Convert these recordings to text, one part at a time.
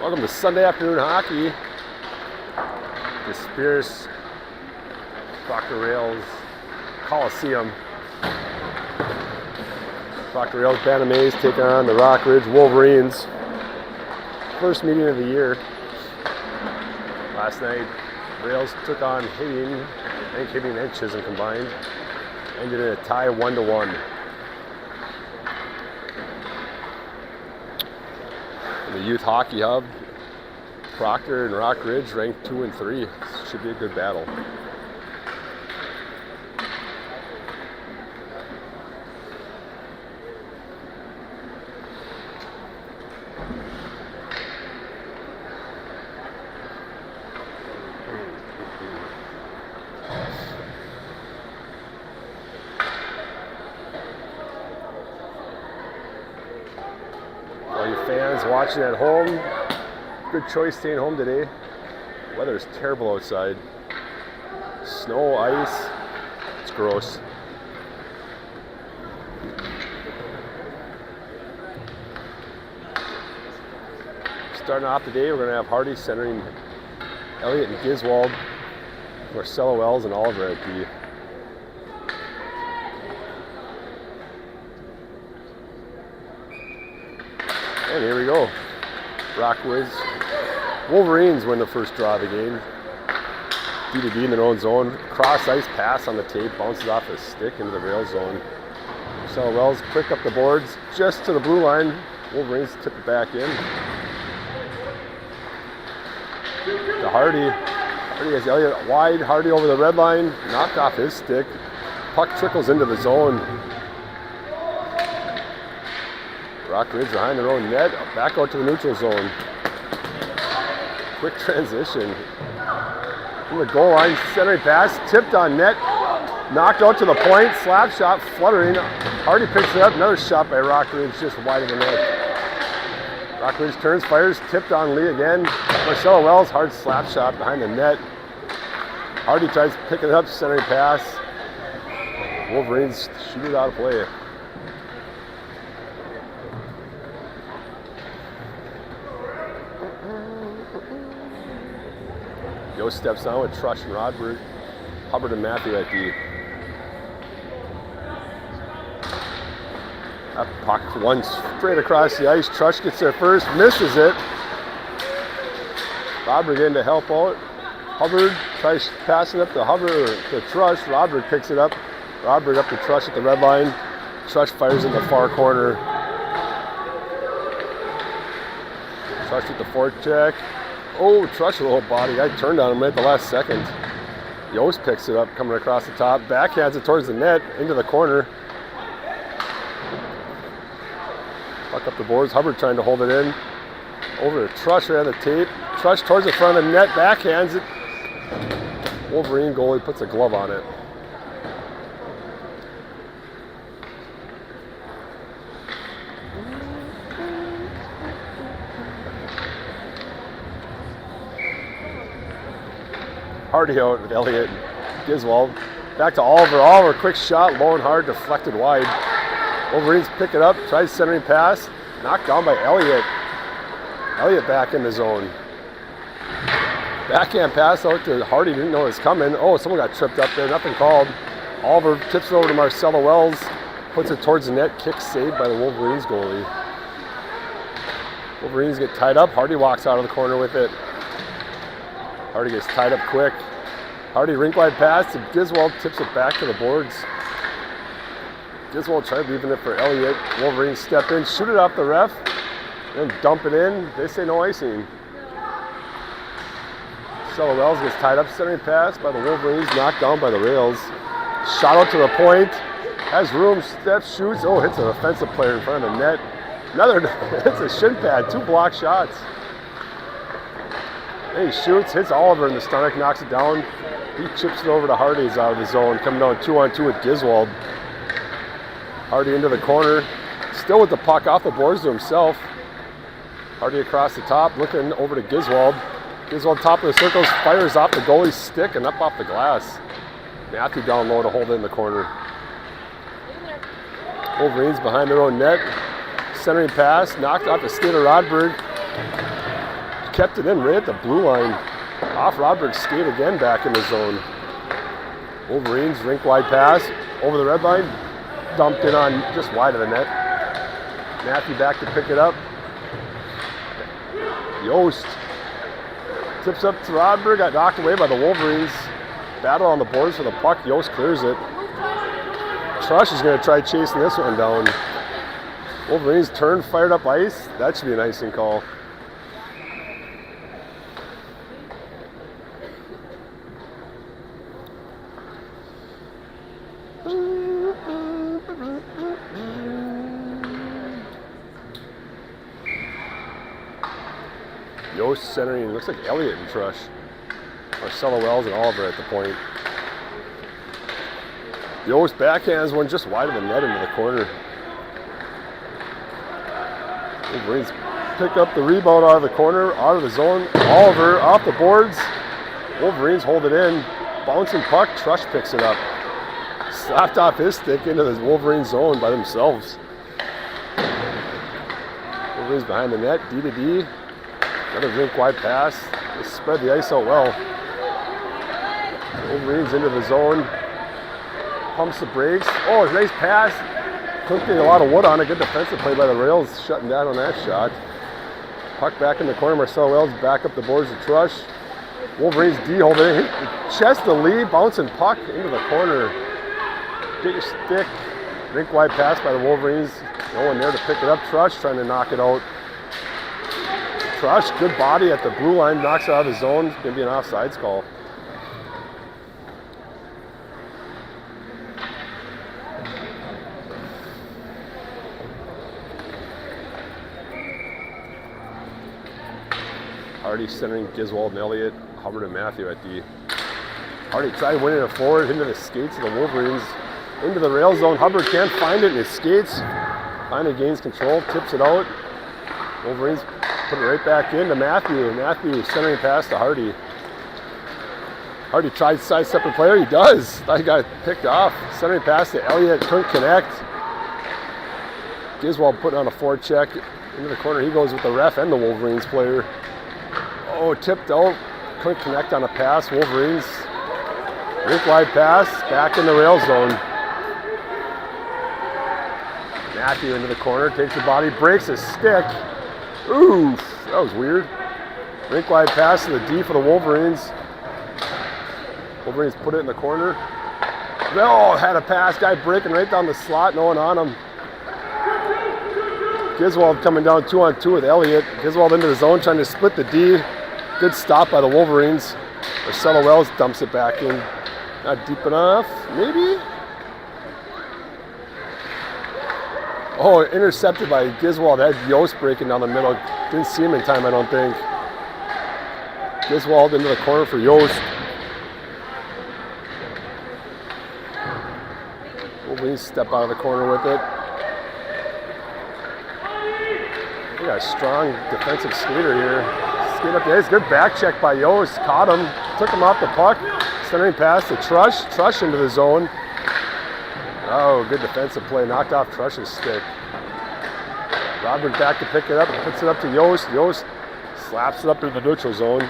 Welcome to Sunday afternoon hockey. The Spears Proctor Rails Coliseum. Proctor Rails Bantam taking on the Rock Ridge Wolverines. First meeting of the year. Last night, Rails took on Hibbing, I think Hibbing and Chisholm combined. Ended in a tie 1-1. In the Youth Hockey Hub, Proctor and Rock Ridge ranked 2 and 3. Should be a good battle. All you fans watching at home, good choice staying home today. Weather is terrible outside. Snow, ice, it's gross. Starting off the day, we're going to have Hardy centering Elliott and Giswald, Marcella Wells and Oliver at D. And here we go. Rockwood's Wolverines win the first draw of the game. D2D in their own zone. Cross ice pass on the tape, bounces off the stick into the rail zone. Marcella Wells quick up the boards just to the blue line. Wolverines tip it back in. To Hardy. Hardy has Elliott wide. Hardy over the red line. Knocked off his stick. Puck trickles into the zone. Rock Ridge behind their own net, back out to the neutral zone. Quick transition. From the goal line, centering pass, tipped on net, knocked out to the point, slap shot, fluttering. Hardy picks it up, another shot by Rock Ridge, just wide of the net. Rock Ridge turns, fires, tipped on Lee again. Marcella Wells, hard slap shot behind the net. Hardy tries to pick it up, centering pass. Wolverines shoot it out of play. Yo steps on with Trush and Rodberg, Hubbard and Matthew at D. That puck one straight across the ice. Trush gets there first, misses it. Rodberg in to help out. Hubbard tries passing up to Hubbard to Trush. Rodberg picks it up. Rodberg up to Trush at the red line. Trush fires in the far corner. Trush with the forecheck. Oh, Trush a little body. I turned on him right at the last second. Yost picks it up, coming across the top. Backhands it towards the net, into the corner. Puck up the boards. Hubbard trying to hold it in. Over to Trush right on the tape. Trush towards the front of the net, backhands it. Wolverine goalie puts a glove on it. Hardy out with Elliott and Giswald. Back to Oliver. Oliver, quick shot, low and hard, deflected wide. Wolverines pick it up, tries centering pass, knocked down by Elliott. Elliott back in the zone. Backhand pass out to Hardy, didn't know it was coming. Oh, someone got tripped up there, nothing called. Oliver tips it over to Marcella Wells, puts it towards the net, kick saved by the Wolverines goalie. Wolverines get tied up, Hardy walks out of the corner with it. Hardy gets tied up quick. Hardy rink wide pass to Giswald, tips it back to the boards. Giswald tried leaving it for Elliott. Wolverines step in, shoot it off the ref, then dump it in. They say no icing. Marcella Wells gets tied up, centering pass by the Wolverines, knocked down by the rails. Shot out to the point, has room, steps, shoots. Oh, hits an offensive player in front of the net. Another, hits a shin pad, 2 block shots. He shoots, hits Oliver in the stomach, knocks it down. He chips it over to Hardy, he's out of the zone, coming down 2-on-2 with Giswald. Hardy into the corner, still with the puck off the boards to himself. Hardy across the top, looking over to Giswald. Giswald top of the circles, fires off the goalie's stick and up off the glass. Matthew down low to hold it in the corner. Wolverines behind their own net. Centering pass, knocked off the skate of Rodberg. kept it in right at the blue line. Off Rodberg's skate again, back in the zone. Wolverines, rink wide pass, over the red line, dumped in on just wide of the net. Matthew back to pick it up. Yost tips up to Rodberg, got knocked away by the Wolverines. Battle on the boards for the puck, Yost clears it. Trush is going to try chasing this one down. Wolverines turn, fired up ice. That should be an icing call. Yost centering, looks like Elliott and Trush. Marcelo Wells and Oliver at the point. Yost backhands one just wide of the net into the corner. Wolverines pick up the rebound out of the corner, out of the zone. Oliver off the boards. Wolverines hold it in. Bouncing puck, Trush picks it up. Slapped off his stick into the Wolverine zone by themselves. Wolverines behind the net, D to D. Another rink wide pass. They spread the ice out well. Wolverines into the zone. Pumps the brakes. Oh, a nice pass. Couldn't get a lot of wood on it. Good defensive play by the Rails, shutting down on that shot. Puck back in the corner. Marcel Wells back up the boards to Trush. Wolverines D hold it. Hit the chest to Lee. Bouncing puck into the corner. Get your stick. Rink wide pass by the Wolverines. No one there to pick it up. Trush trying to knock it out. Trush, good body at the blue line. Knocks it out of the zone. It's going to be an offsides call. Hardy centering Giswold and Elliott, Hubbard and Matthew at D. Hardy tried winning it forward into the skates of the Wolverines. Into the rail zone. Hubbard can't find it in his skates. Finally gains control, tips it out. Wolverines put it right back into Matthew. Matthew centering pass to Hardy. Hardy tried sidestep the player. He does. Thought he got picked off. Centering pass to Elliott. Couldn't connect. Giswold putting on a forecheck into the corner. He goes with the ref and the Wolverines player. Oh, tipped out. Couldn't connect on a pass. Wolverines. Rink wide pass. Back in the rail zone. Matthew into the corner. Takes the body. Breaks his stick. Oof. That was weird. Rink wide pass to the D for the Wolverines. Wolverines put it in the corner. Oh, had a pass. Guy breaking right down the slot. No one on him. Giswold coming down 2-on-2 with Elliott. Giswold into the zone trying to split the D. Good stop by the Wolverines. Marcelo Wells dumps it back in. Not deep enough, maybe? Oh, intercepted by Giswold. Had Yost breaking down the middle. Didn't see him in time, I don't think. Giswold into the corner for Yost. Wolverines step out of the corner with it. We got a strong defensive skater here. Skate up the ice. Good back check by Yost. Caught him. Took him off the puck. Centering pass to Trush. Trush into the zone. Oh, good defensive play. Knocked off Trush's stick. Robert back to pick it up. Puts it up to Yost. Yost slaps it up into the neutral zone.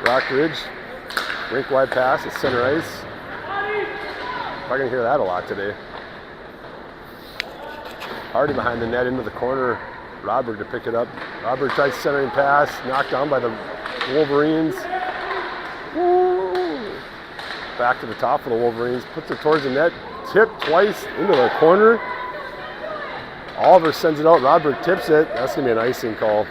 Rockridge. Rink wide pass at center ice. Probably gonna hear that a lot today. Hardy behind the net into the corner. Robert to pick it up. Robert tries centering pass, knocked down by the Wolverines. Woo. Back to the top of the Wolverines, puts it towards the net, tipped twice into the corner. Oliver sends it out, Robert tips it. That's gonna be an icing call.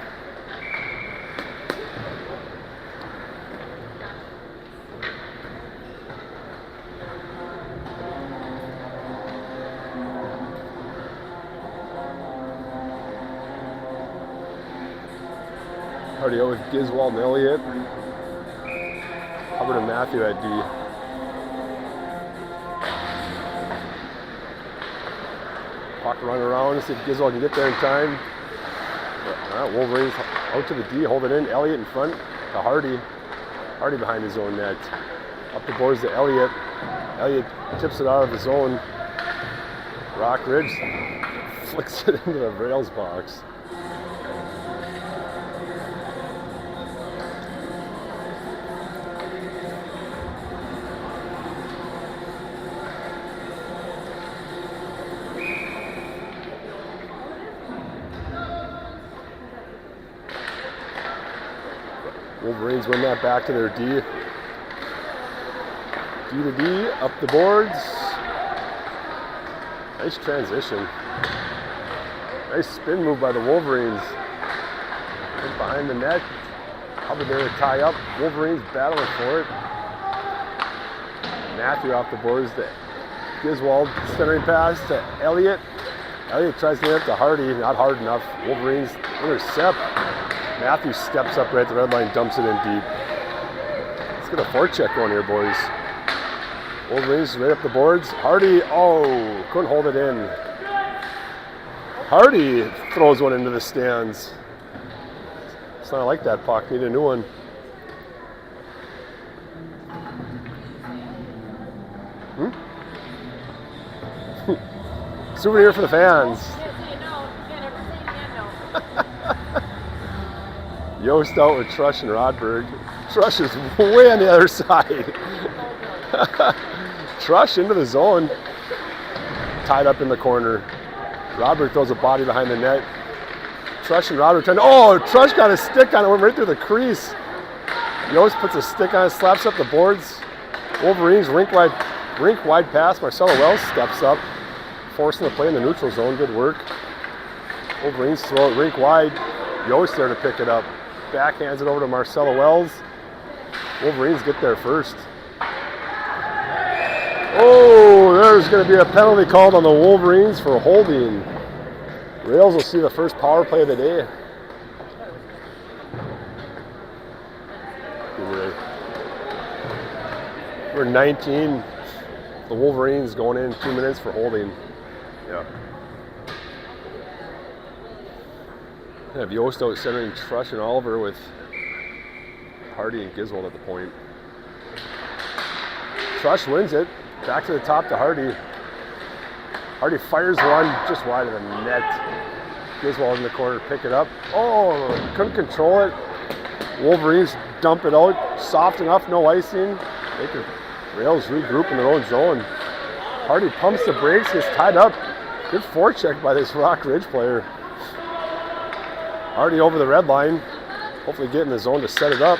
Hardy with Giswold and Elliott. Hubbard and Matthew at D. Puck run around, see if Giswold can get there in time. Wolverines out to the D, hold it in. Elliott in front to Hardy. Hardy behind his own net. Up the boards to Elliott. Elliott tips it out of the zone. Rockridge flicks it into the rails box. Wolverines win that back to their D. D to D, up the boards. Nice transition. Nice spin move by the Wolverines. In behind the net. Hubbard there to tie up. Wolverines battling for it. Matthew off the boards to Giswald. Centering pass to Elliott. Elliott tries to get up to Hardy. Not hard enough. Wolverines intercept. Matthew steps up right at the red line, dumps it in deep. Let's get a forecheck going here, boys. Wolverines right up the boards. Hardy, oh, couldn't hold it in. Hardy throws one into the stands. It's not like that puck, need a new one. Souvenir for the fans. Yost out with Trush and Rodberg. Trush is way on the other side. Trush into the zone. Tied up in the corner. Rodberg throws a body behind the net. Trush and Rodberg trying to, oh, Trush got a stick on it, went right through the crease. Yost puts a stick on it, slaps up the boards. Wolverines rink wide pass. Marcelo Wells steps up, forcing the play in the neutral zone. Good work. Wolverines throw it rink wide. Yost there to pick it up. Backhands it over to Marcelo Wells. Wolverines get there first. Oh, there's going to be a penalty called on the Wolverines for holding. Rails will see the first power play of the day. We're 19. The Wolverines going in 2 minutes for holding. Yeah. I have Yost out centering Trush and Oliver with Hardy and Giswold at the point. Trush wins it. Back to the top to Hardy. Hardy fires one just wide of the net. Giswold in the corner, pick it up. Oh, couldn't control it. Wolverines dump it out. Soft enough, no icing. Rails regroup in their own zone. Hardy pumps the brakes, gets tied up. Good forecheck by this Rock Ridge player. Hardy over the red line. Hopefully get in the zone to set it up.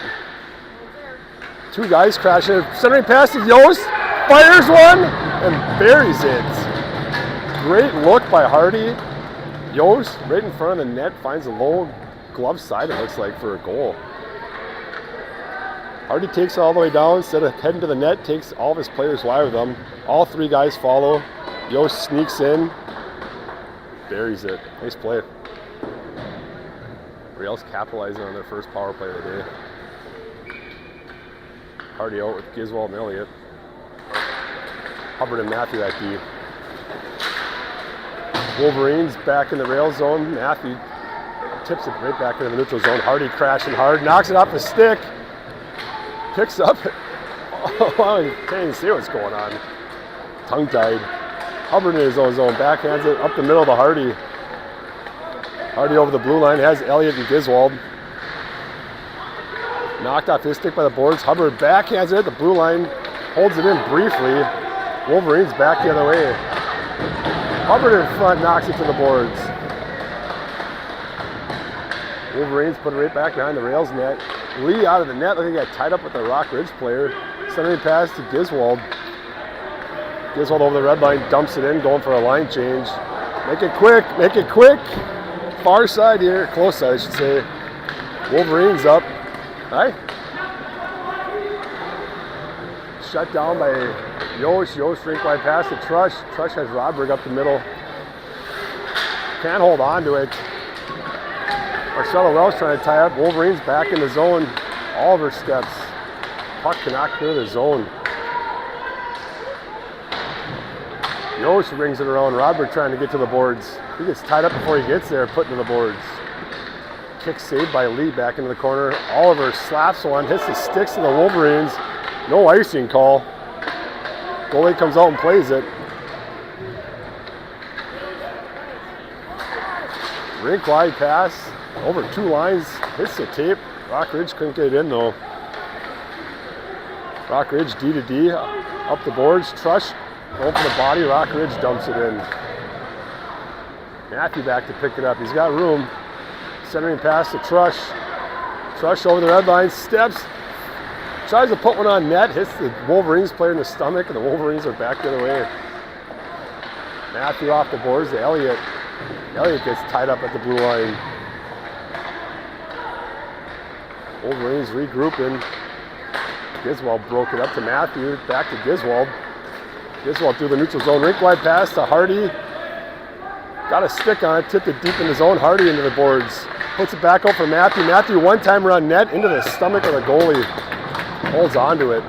Two guys crashing. Centering pass to Yost. Fires one and buries it. Great look by Hardy. Yost right in front of the net finds a low glove side, it looks like, for a goal. Hardy takes it all the way down. Instead of heading to the net, takes all of his players wide with him. All three guys follow. Yost sneaks in. Buries it. Nice play. Rails capitalizing on their first power play of the day. Hardy out with Giswold and Elliott. Hubbard and Matthew at D. Wolverines back in the rail zone. Matthew tips it right back into the neutral zone. Hardy crashing hard, knocks it off the stick. Picks up. Oh, I can't even see what's going on. Tongue-tied. Hubbard in his own zone. Backhands it up the middle to Hardy. Hardy over the blue line has Elliott and Giswold. Knocked off his stick by the boards. Hubbard backhands it at the blue line. Holds it in briefly. Wolverines back the other way. Hubbard in front knocks it to the boards. Wolverines put it right back behind the rails net. Lee out of the net. I think he got tied up with the Rock Ridge player. Centering pass to Giswold. Giswold over the red line, dumps it in, going for a line change. Make it quick, make it quick. Far side here, close side I should say. Wolverines up. Hi. Shut down by Yost. Yost rink wide pass to Trush. Trush has Rodberg up the middle. Can't hold on to it. Marcelo Wells trying to tie up. Wolverines back in the zone. Oliver steps. Puck cannot clear the zone. Yost rings it around. Rodberg trying to get to the boards. He gets tied up before he gets there, put into the boards. Kick saved by Lee back into the corner. Oliver slaps one, hits the sticks to the Wolverines. No icing call. Goalie comes out and plays it. Rink wide pass over two lines, hits the tape. Rock Ridge couldn't get it in though. Rock Ridge D to D, up the boards. Trush open the body. Rock Ridge dumps it in. Matthew back to pick it up. He's got room. Centering pass to Trush. Trush over the red line, steps, tries to put one on net, hits the Wolverines player in the stomach, and the Wolverines are back the other way. Matthew off the boards to Elliott. Elliott gets tied up at the blue line. Wolverines regrouping. Giswald broke it up to Matthew, back to Giswald. Giswald through the neutral zone, rink wide pass to Hardy. Got a stick on it, tipped it deep in his own. Hardy into the boards. Puts it back out for Matthew. Matthew one-timer on net into the stomach of the goalie. Holds on to it.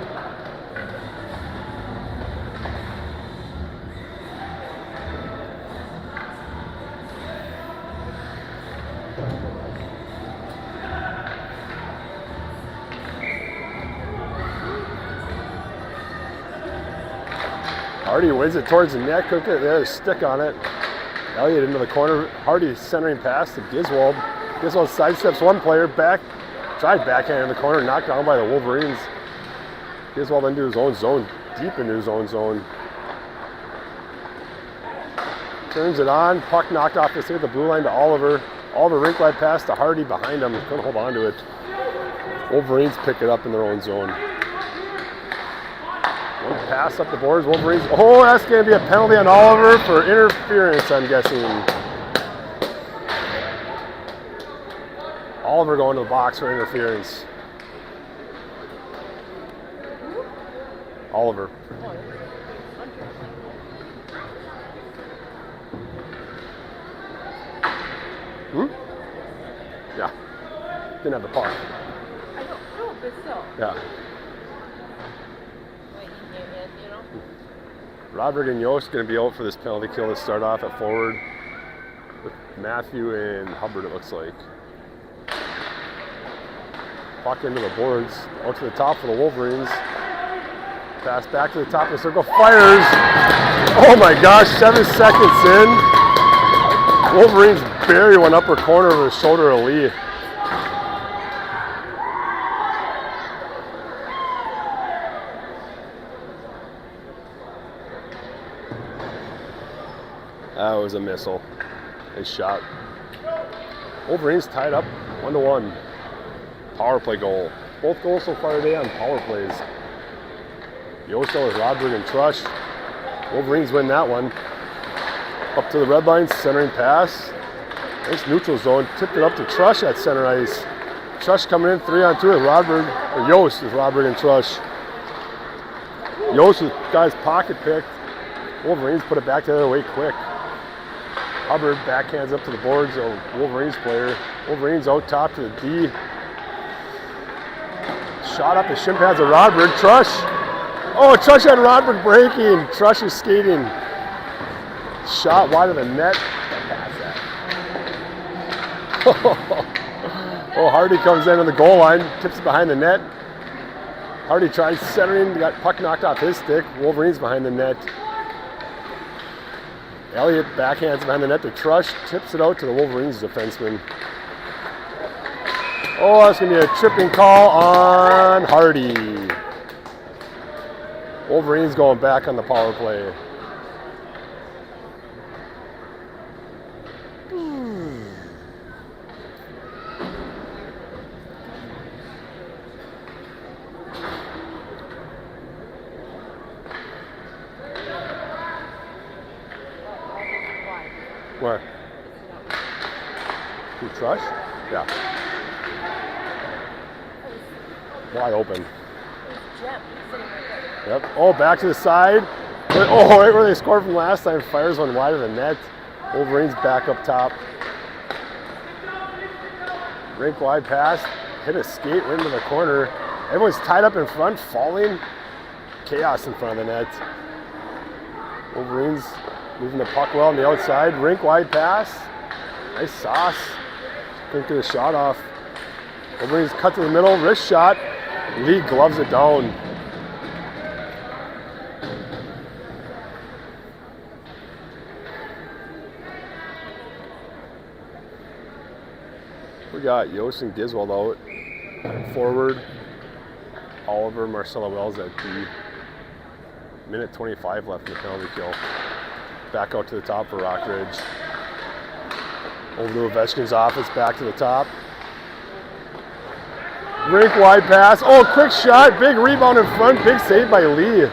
Hardy wins it towards the net, cook it, there's a stick on it. Elliott into the corner, Hardy centering pass to Giswald. Giswald sidesteps one player, tried backhand in the corner, knocked down by the Wolverines. Giswald into his own zone, deep into his own zone. Turns it on, puck knocked off the stick at the blue line to Oliver. Oliver rink wide pass to Hardy behind him, couldn't hold on to it. Wolverines pick it up in their own zone. One pass up the boards, Wolverines. Oh, that's going to be a penalty on Oliver for interference, I'm guessing. Oliver going to the box for interference. Oliver. Yeah. Didn't have the puck. I don't know, but still. Yeah. Roderick and Yost going to be out for this penalty kill to start off at forward with Matthew and Hubbard, it looks like. Puck into the boards, out to the top for the Wolverines. Pass back to the top of the circle, fires! Oh my gosh, 7 seconds in. Wolverines bury one upper corner of the shoulder of Lee. That was a missile. Nice shot. Wolverines tied up 1-1. Power play goal. Both goals so far today on power plays. Yosto with Rodberg and Trush. Wolverines win that one. Up to the red line, centering pass. Nice neutral zone. Tipped it up to Trush at center ice. Trush coming in 3-on-2 with Rodberg, or Yost with Rodberg and Trush. Yost with guys pocket picked. Wolverines put it back the other way quick. Hubbard backhands up to the boards, a Wolverines player. Wolverines out top to the D. Shot up the shin pads of Rodberg. Trush. Oh, Trush had Rodberg breaking. Trush is skating. Shot wide of the net. Pass that. Oh, Hardy comes in on the goal line, tips it behind the net. Hardy tries centering, got puck knocked off his stick. Wolverines behind the net. Elliott backhands behind the net to Trush, tips it out to the Wolverines defenseman. Oh, that's going to be a tripping call on Hardy. Wolverines going back on the power play. Where? Who, Trush? Yeah. Wide open. Yep. Oh, back to the side. Oh, right where they scored from last time. Fires one wide of the net. Wolverines back up top. Rink wide pass. Hit a skate right into the corner. Everyone's tied up in front, falling. Chaos in front of the net. Wolverines moving the puck well on the outside. Rink wide pass. Nice sauce. Couldn't get a shot off. Wolverines cut to the middle. Wrist shot. Lee gloves it down. We got Yost and Giswald out. Forward. Oliver, Marcella Wells at D. Minute 25 left in the penalty kill. Back out to the top for Rockridge. Over to Ovechkin's office, back to the top. Rink wide pass. Oh, quick shot. Big rebound in front. Big save by Lee.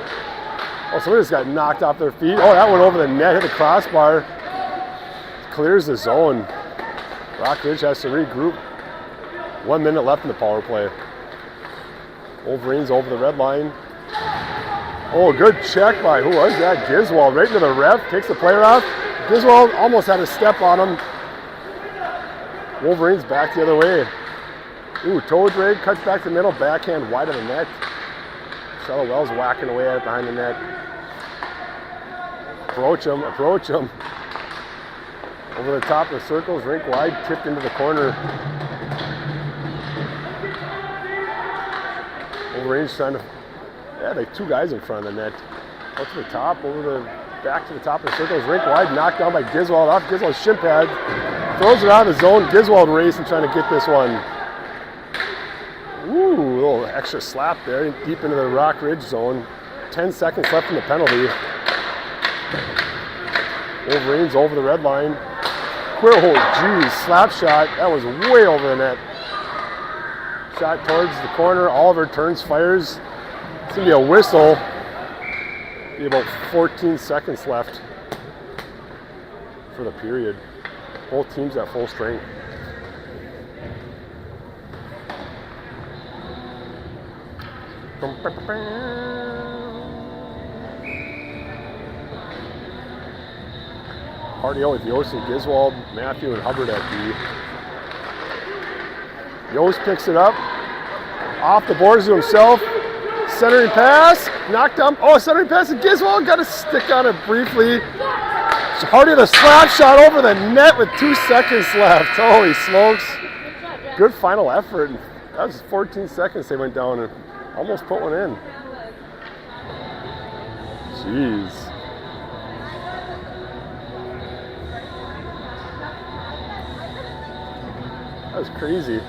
Oh, somebody just got knocked off their feet. Oh, that went over the net. Hit the crossbar. Clears the zone. Rockridge has to regroup. 1 minute left in the power play. Wolverines over the red line. Oh, good check by, who was that? Giswald right into the ref. Takes the player off. Giswald almost had a step on him. Wolverines back the other way. Ooh, toe drag, cuts back to the middle, backhand wide of the net. Shallow Wells whacking away at it behind the net. Approach him, approach him. Over the top of the circles, rink wide, tipped into the corner. Wolverines trying to, like 2 guys in front of the net. Up to the top, over the, back to the top of the circles, rink wide, knocked down by Giswald off Giswald's shin pad. Throws it out of the zone, Giswald racing, trying to get this one. Ooh, a little extra slap there, deep into the Rock Ridge zone. 10 seconds left in the penalty. Wolverines over the red line. Quick, oh geez, slap shot. That was way over the net. Shot towards the corner. Oliver turns, fires. It's gonna be a whistle. Be about 14 seconds left for the period. Both teams at full strength. Hardy out with Yost and Giswald, Matthew and Hubbard at D. Yost picks it up, off the boards to himself, centering pass, knocked down, oh, centering pass, and Giswald got a stick on it briefly. Hardy with a slap shot over the net with 2 seconds left. Holy smokes. Good final effort. That was 14 seconds they went down and almost put one in. Jeez. That was crazy.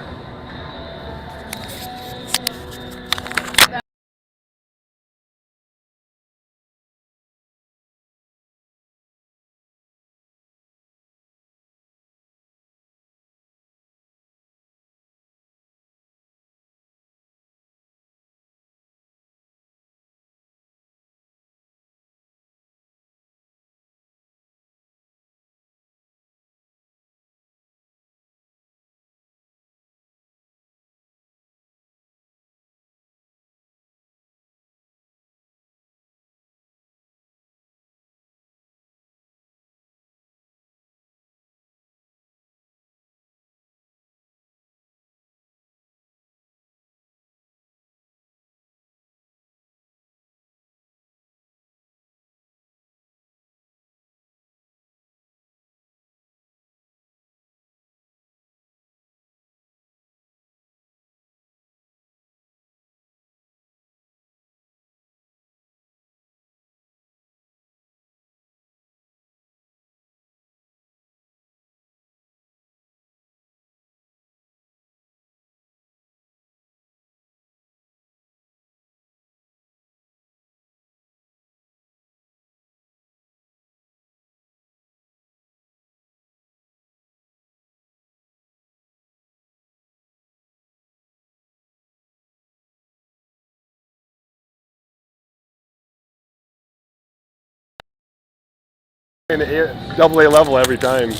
In the AA level every time.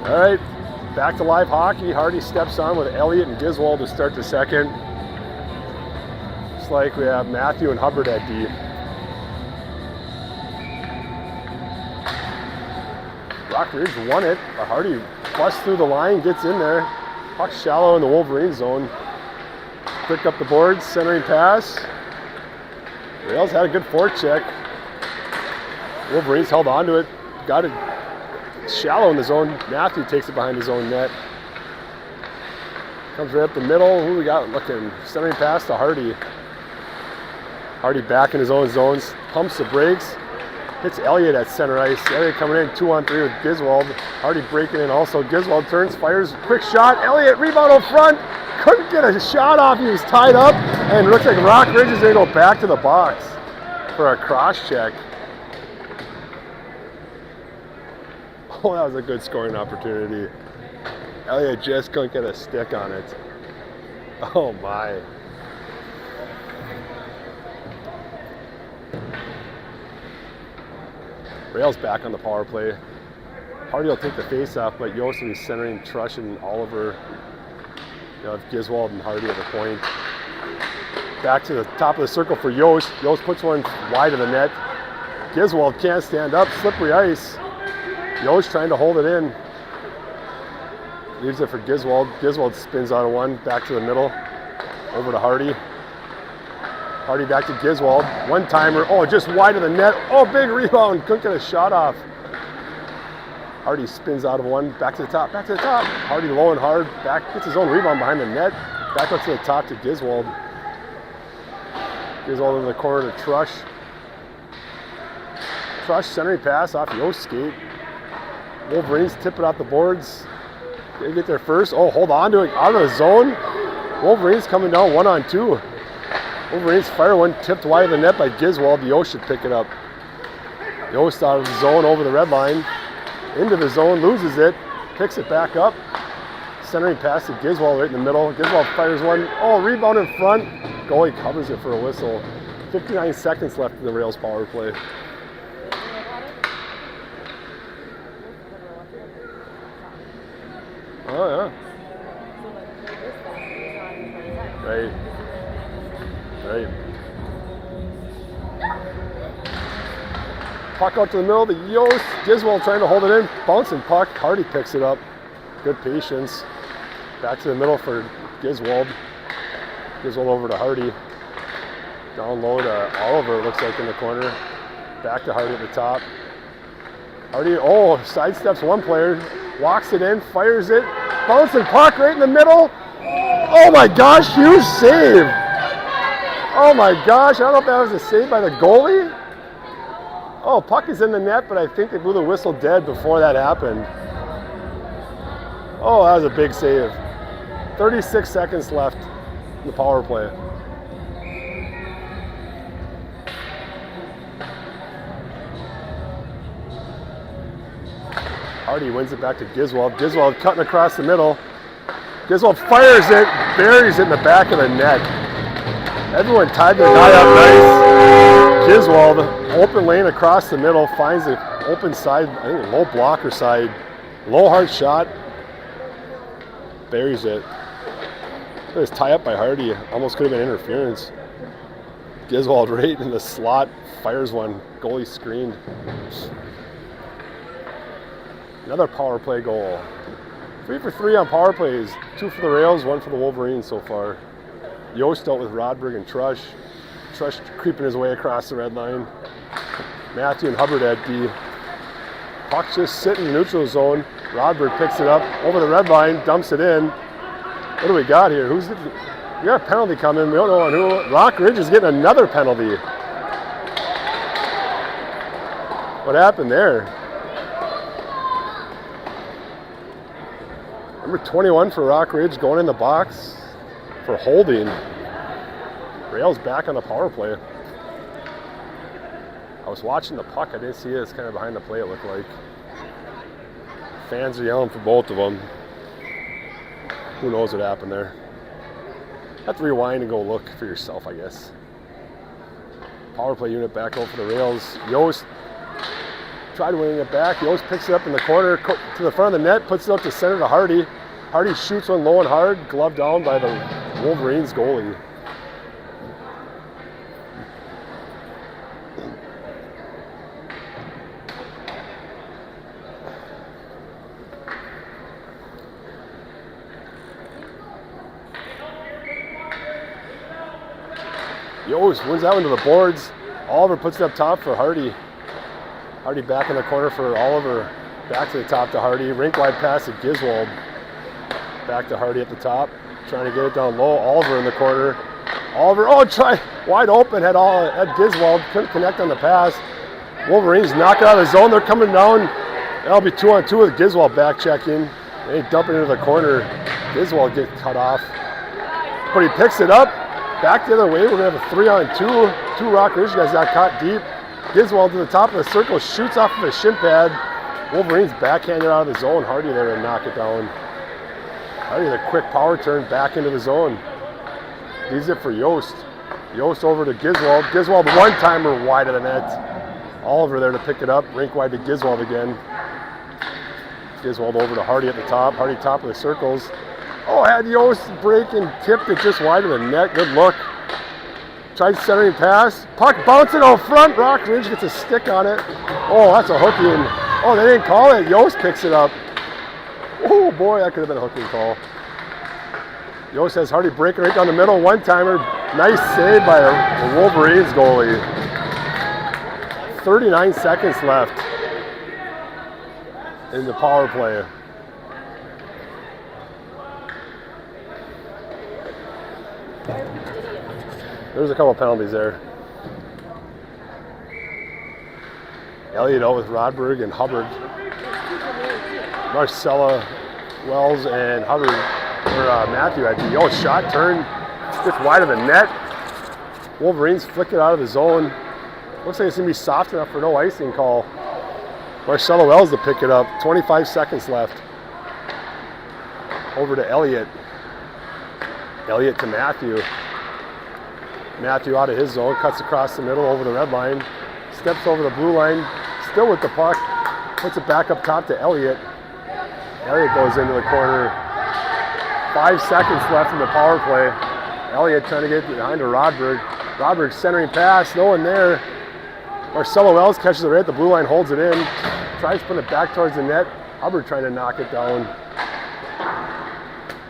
All right, back to live hockey. Hardy steps on with Elliott and Giswald to start the second. Looks like we have Matthew and Hubbard at D. Rockridge won it, but Hardy busts through the line, gets in there. Puck shallow in the Wolverine zone. Picked up the boards, centering pass. Rails had a good forecheck. Wolverines held on to it, got it shallow in the zone. Matthew takes it behind his own net. Comes right up the middle. Who we got looking? Centering pass to Hardy. Hardy back in his own zones, pumps the brakes, hits Elliott at center ice. Elliott coming in 2-on-3 with Giswald. Hardy breaking in also. Giswald turns, fires, quick shot. Elliott rebound up front. Couldn't get a shot off. He was tied up, and it looks like Rockridge is going to go back to the box for a cross check. Oh, that was a good scoring opportunity. Elliott just couldn't get a stick on it. Oh my. Rails back on the power play. Hardy will take the face off, but Yost will be centering Trush and Oliver. You know, Giswold and Hardy at the point. Back to the top of the circle for Yost. Yost puts one wide of the net. Giswold can't stand up, slippery ice. Yost trying to hold it in. Leaves it for Giswold. Giswold spins out of one, back to the middle. Over to Hardy. Hardy back to Giswold. One timer. Oh, just wide of the net. Oh, big rebound. Couldn't get a shot off. Hardy spins out of one. Back to the top. Back to the top. Hardy low and hard. Back. Gets his own rebound behind the net. Back up to the top to Giswold. Giswold in the corner to Trush. Trush centering pass off Yost's skate. Wolverines tip it off the boards. They get there first. Oh, hold on to it. Out of the zone. Wolverines coming down 1-on-2. Wolverines fire one tipped wide of the net by Giswold. Yost should pick it up. Yost out of the zone over the red line. Into the zone, loses it. Picks it back up. Centering pass to Giswold right in the middle. Giswold fires one. Oh, rebound in front. Goalie covers it for a whistle. 59 seconds left in the Rails power play. Oh, yeah. Right. Right. Puck out to the middle to Yost. Giswold trying to hold it in. Bouncing puck. Hardy picks it up. Good patience. Back to the middle for Giswold. Giswold over to Hardy. Down low to Oliver, looks like in the corner. Back to Hardy at the top. Hardy, oh, sidesteps one player. Walks it in, fires it. Bouncing puck right in the middle. Oh my gosh, huge save. Oh my gosh, I don't know if that was a save by the goalie. Oh, puck is in the net, but I think they blew the whistle dead before that happened. Oh, that was a big save. 36 seconds left in the power play. Hardy wins it back to Giswold. Giswold cutting across the middle. Giswold fires it, buries it in the back of the net. Everyone tied their guy up nice. Giswold, open lane across the middle, finds the open side, I think a low blocker side. Low hard shot. Buries it. It was tie up by Hardy. Almost could have been interference. Giswold right in the slot, fires one. Goalie screened. Another power play goal. 3 for 3 on power plays. 2 for the Rails, 1 for the Wolverines so far. Yost out with Rodberg and Trush. Trush creeping his way across the red line. Matthew and Hubbard at D. Puck just sitting in the neutral zone. Rodberg picks it up over the red line, dumps it in. What do we got here? We got a penalty coming. We don't know on who. Rock Ridge is getting another penalty. What happened there? Number 21 for Rock Ridge going in the box for holding. Rails back on the power play. I was watching the puck. I didn't see it. It's kind of behind the play, it looked like. Fans are yelling for both of them. Who knows what happened there? Have to rewind and go look for yourself, I guess. Power play unit back out for the Rails. Yost tried winning it back. Yost picks it up in the corner to the front of the net, puts it up to center to Hardy. Hardy shoots one low and hard, gloved down by the Wolverines goalie. Yost wins that one to the boards. Oliver puts it up top for Hardy. Hardy back in the corner for Oliver. Back to the top to Hardy. Rink wide pass to Giswold. Back to Hardy at the top. Trying to get it down low. Oliver in the corner. Oliver, wide open. Had Giswold. Couldn't connect on the pass. Wolverines knock it out of the zone. They're coming down. That'll be 2-on-2 with Giswold back checking. They dump it into the corner. Giswold gets cut off. But he picks it up. Back the other way. We're going to have a 3-on-2. 2 Rock Ridge guys got caught deep. Giswold to the top of the circle, shoots off of a shin pad. Wolverines backhanded out of the zone. Hardy there to knock it down. Hardy with a quick power turn back into the zone. Leaves it for Yost. Yost over to Giswald. Giswald one-timer wide of the net. Oliver there to pick it up. Rink wide to Giswald again. Giswald over to Hardy at the top. Hardy top of the circles. Oh, had Yost break and tipped it just wide of the net. Good look. Tried centering pass. Puck bouncing out front. Rock Ridge gets a stick on it. Oh, that's a hooking. Oh, they didn't call it. Yost picks it up. Oh boy, that could have been a hooking call. Yost has Hardy breaking right down the middle. One-timer. Nice save by the Wolverines goalie. 39 seconds left in the power play. There's a couple penalties there. Elliott out with Rodberg and Hubbard. Marcella, Wells, and Hubbard, or Matthew at the shot turn. Just wide of the net. Wolverines flick it out of the zone. Looks like it's going to be soft enough for no icing call. Marcella Wells to pick it up. 25 seconds left. Over to Elliott. Elliott to Matthew. Matthew out of his zone, cuts across the middle over the red line, steps over the blue line, still with the puck, puts it back up top to Elliott. Elliott goes into the corner. 5 seconds left in the power play. Elliott trying to get behind to Rodberg. Rodberg centering pass, no one there. Marcelo Wells catches it right at the blue line, holds it in, tries to put it back towards the net. Hubbard trying to knock it down.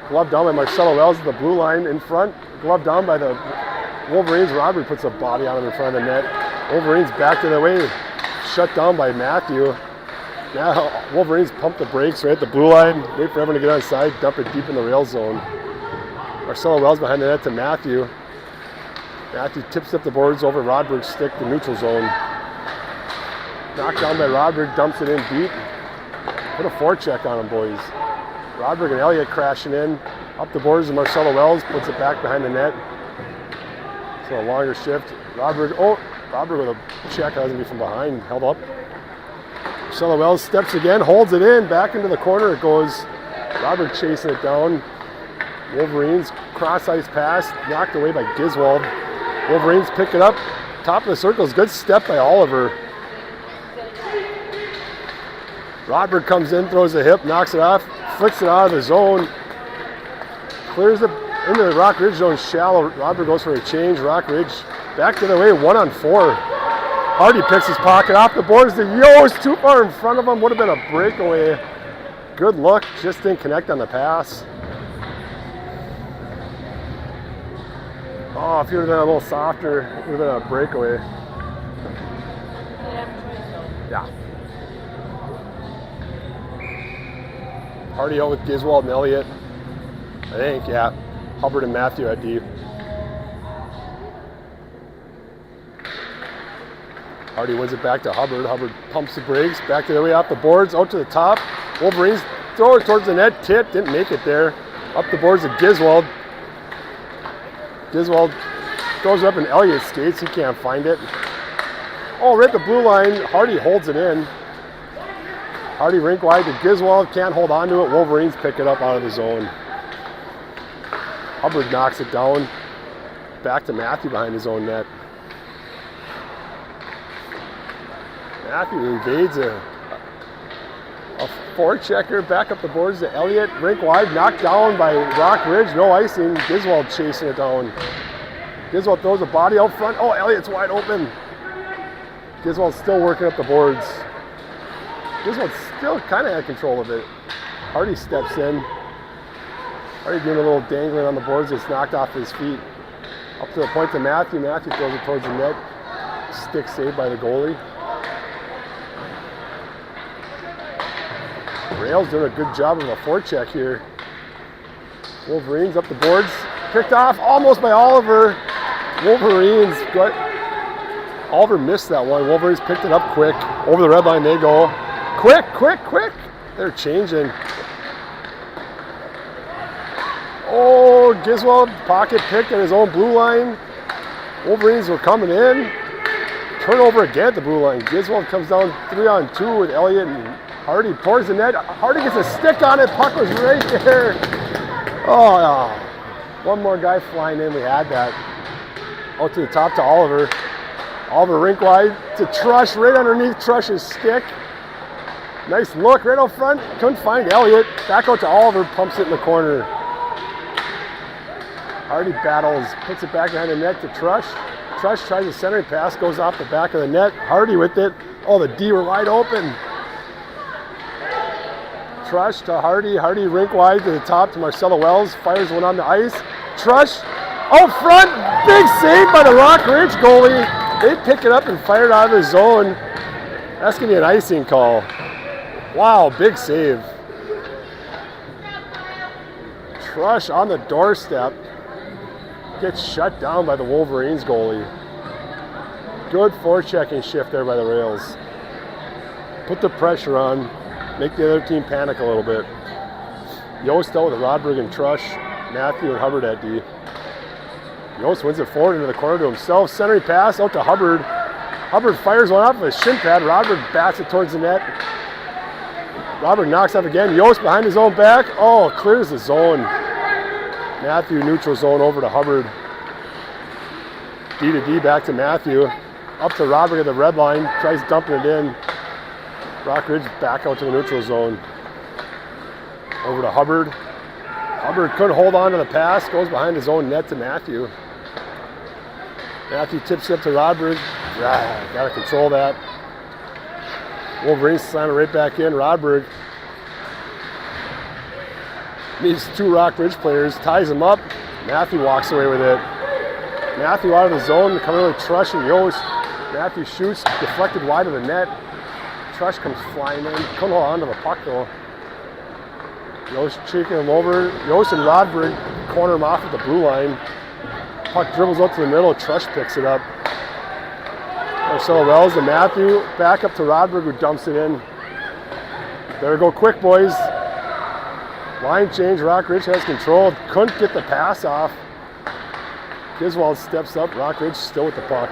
Glove down by Marcelo Wells at the blue line in front. Glove down by the Wolverines. Rodberg puts a body on him in front of the net. Wolverines back to the way, shut down by Matthew. Now Wolverines pump the brakes right at the blue line, wait for everyone to get on side, dump it deep in the rail zone. Marcelo Wells behind the net to Matthew. Matthew tips up the boards over Rodberg's stick to neutral zone. Knocked down by Rodberg, dumps it in deep. Put a forecheck on him, boys. Rodberg and Elliott crashing in. Up the boards and Marcelo Wells puts it back behind the net. So a longer shift. Rodberg with a check, that was going to be from behind, held up. Marcelo Wells steps again, holds it in, back into the corner it goes. Rodberg chasing it down. Wolverines cross-ice pass, knocked away by Giswald. Wolverines pick it up, top of the circles, good step by Oliver. Rodberg comes in, throws a hip, knocks it off, flicks it out of the zone, clears it into the Rock Ridge zone shallow. Rodberg goes for a change. Rock Ridge back to the way, 1-on-4. Hardy picks his pocket off the boards. The Yost too far in front of him. Would have been a breakaway. Good look, just didn't connect on the pass. Oh, if he would have been a little softer, it would have been a breakaway. Yeah. Hardy out with Giswald and Elliott. I think, yeah. Hubbard and Matthew at deep. Hardy wins it back to Hubbard. Hubbard pumps the brakes, back to the way off the boards, out to the top. Wolverines throw it towards the net, tip, didn't make it there. Up the boards to Giswald. Giswald throws it up and Elliott skates, he can't find it. Oh, right at the blue line, Hardy holds it in. Hardy rink wide to Giswald, can't hold on to it. Wolverines pick it up out of the zone. Hubbard knocks it down. Back to Matthew behind his own net. Matthew invades a forechecker, back up the boards to Elliott. Rink wide, knocked down by Rock Ridge, no icing. Giswald chasing it down. Giswald throws a body out front. Oh, Elliott's wide open. Giswald's still working up the boards. Giswald still kind of had control of it. Hardy steps in. Hardy doing a little dangling on the boards. It's knocked off his feet. Up to the point to Matthew. Matthew throws it towards the net. Stick saved by the goalie. Rail's doing a good job of a forecheck here. Wolverines up the boards. Picked off almost by Oliver. Wolverines got... Oliver missed that one. Wolverines picked it up quick. Over the red line they go. Quick, quick, quick. They're changing. Oh, Giswald pocket picked at his own blue line. Wolverines were coming in. Turnover again at the blue line. Giswald comes down 3-on-2 with Elliott and Hardy pours the net. Hardy gets a stick on it. Puck was right there. Oh, one more guy flying in. We had that. Out to the top to Oliver. Oliver rink wide to Trush, right underneath Trush's stick. Nice look right out front. Couldn't find Elliott. Back out to Oliver, pumps it in the corner. Hardy battles, puts it back behind the net to Trush. Trush tries a centering pass, goes off the back of the net. Hardy with it. Oh, the D were wide open. Trush to Hardy. Hardy rink wide to the top to Marcella Wells. Fires one on the ice. Trush out front. Big save by the Rock Ridge goalie. They pick it up and fire it out of the zone. That's going to be an icing call. Wow, big save. Trush on the doorstep. Gets shut down by the Wolverines goalie. Good forechecking shift there by the Rails. Put the pressure on. Make the other team panic a little bit. Yost out with Rodberg and Trush. Matthew and Hubbard at D. Yost wins it forward into the corner to himself. Centering pass out to Hubbard. Hubbard fires one off with a shin pad. Rodberg bats it towards the net. Robert knocks off again. Yost behind his own back. Oh, clears the zone. Matthew neutral zone over to Hubbard. D to D back to Matthew. Up to Rodberg at the red line. Tries dumping it in. Rock Ridge back out to the neutral zone. Over to Hubbard. Hubbard couldn't hold on to the pass. Goes behind his own net to Matthew. Matthew tips it up to Rodberg. Got to control that. Wolverines slam it right back in. Rodberg needs two Rock Ridge players. Ties him up. Matthew walks away with it. Matthew out of the zone. Coming with Trush and Yost. Matthew shoots. Deflected wide of the net. Trush comes flying in. Couldn't hold on to the puck though. Yost cheeking him over. Yost and Rodberg corner him off at the blue line. Puck dribbles out to the middle. Trush picks it up. Marcelo Wells to Matthew. Back up to Rodberg who dumps it in. Better go quick, boys. Line change. Rock Ridge has control. Couldn't get the pass off. Giswald steps up. Rock Ridge still with the puck.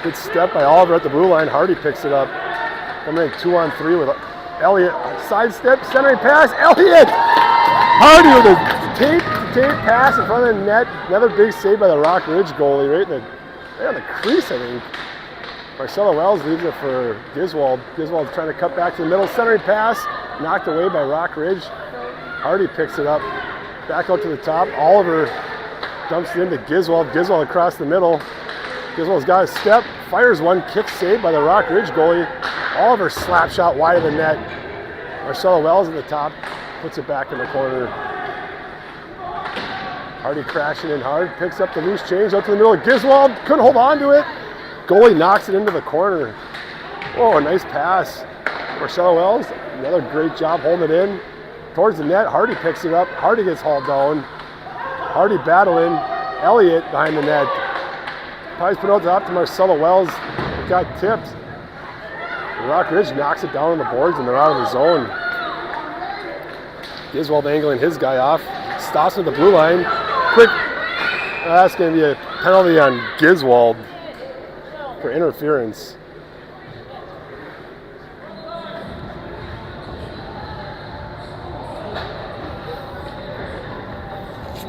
Good step by Oliver at the blue line. Hardy picks it up. Coming in 2-on-3 with Elliott. Side step, centering pass. Elliott! Hardy with a tape pass in front of the net. Another big save by the Rock Ridge goalie right on the crease, I think. Marcella Wells leaves it for Giswald. Giswald's trying to cut back to the middle. Centering pass. Knocked away by Rock Ridge. Hardy picks it up. Back out to the top. Oliver dumps it into Giswald. Giswald across the middle. Giswald's got a step, fires one, kick save by the Rock Ridge goalie. Oliver slap shot wide of the net. Marcella Wells at the top, puts it back in the corner. Hardy crashing in hard, picks up the loose change out to the middle. Giswald couldn't hold on to it. Goalie knocks it into the corner. Oh, nice pass. Marcella Wells, another great job holding it in. Towards the net, Hardy picks it up. Hardy gets hauled down. Hardy battling. Elliott behind the net. Pies put out top to Marcella Wells. It got tipped. Rock Ridge knocks it down on the boards and they're out of the zone. Giswald angling his guy off. Stops at the blue line. Quick. That's going to be a penalty on Giswald for interference.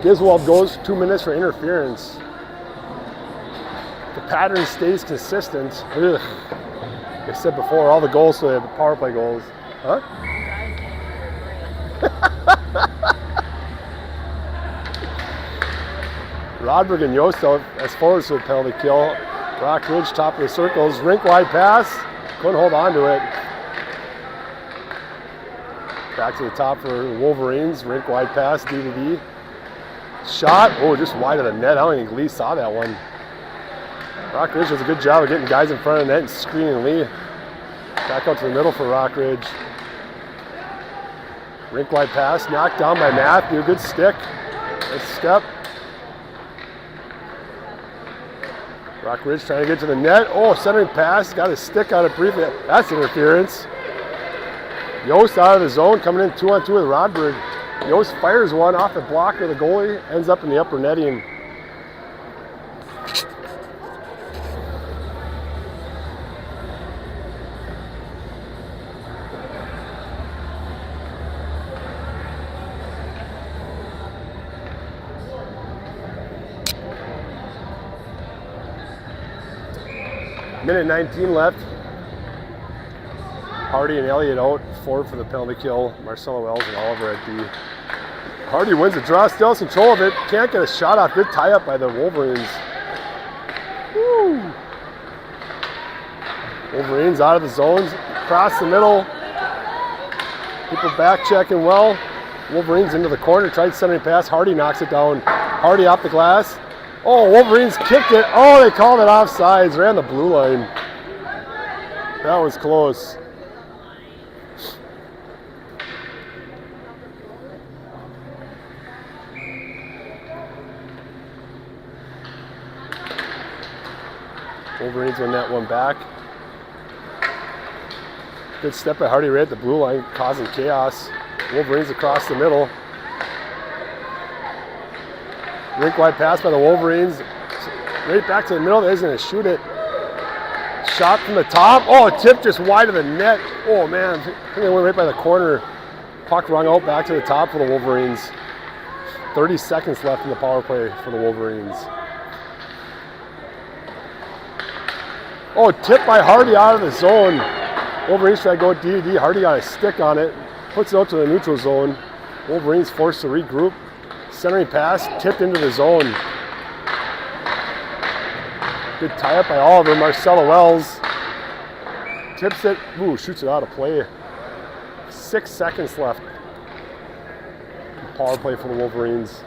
Giswald goes 2 minutes for interference. The pattern stays consistent. Ugh. Like I said before, all the goals, so they have the power play goals. Huh? Rodberg and Yost out as forwards to a penalty kill. Rock Ridge, top of the circles. Rink wide pass. Couldn't hold on to it. Back to the top for Wolverines. Rink wide pass, D to D. Shot. Oh, just wide of the net. I don't think Lee saw that one. Rock Ridge does a good job of getting guys in front of the net and screening Lee. Back out to the middle for Rock Ridge. Rink wide pass, knocked down by Matthew. Good stick. Nice step. Rock Ridge trying to get to the net. Oh, centering pass. Got his stick on it briefly. That's interference. Yost out of the zone, coming in 2-on-2 with Rodberg. Yost fires one off the blocker of the goalie, ends up in the upper netting. Minute 19 left. Hardy and Elliott out. Ford for the penalty kill. Marcelo Wells and Oliver at D. Hardy wins the draw, still has control of it. Can't get a shot off. Good tie up by the Wolverines. Woo. Wolverines out of the zones. Across the middle. People back checking well. Wolverines into the corner. Tried centering pass. Hardy knocks it down. Hardy off the glass. Oh, Wolverines kicked it. Oh, they called it offsides. Ran the blue line. That was close. Wolverines win that one back. Good step by Hardy right at the blue line, causing chaos. Wolverines across the middle. Rink wide pass by the Wolverines. Right back to the middle. They're going to shoot it. Shot from the top. Oh, a tip just wide of the net. Oh, man. I think they went right by the corner. Puck rung out back to the top for the Wolverines. 30 seconds left in the power play for the Wolverines. Oh, tip by Hardy out of the zone. Wolverines try to go D-to-D. Hardy got a stick on it. Puts it out to the neutral zone. Wolverines forced to regroup. Centering pass, tipped into the zone. Good tie-up by Oliver. Marcelo Wells tips it. Ooh, shoots it out of play. 6 seconds left. Power play for the Wolverines.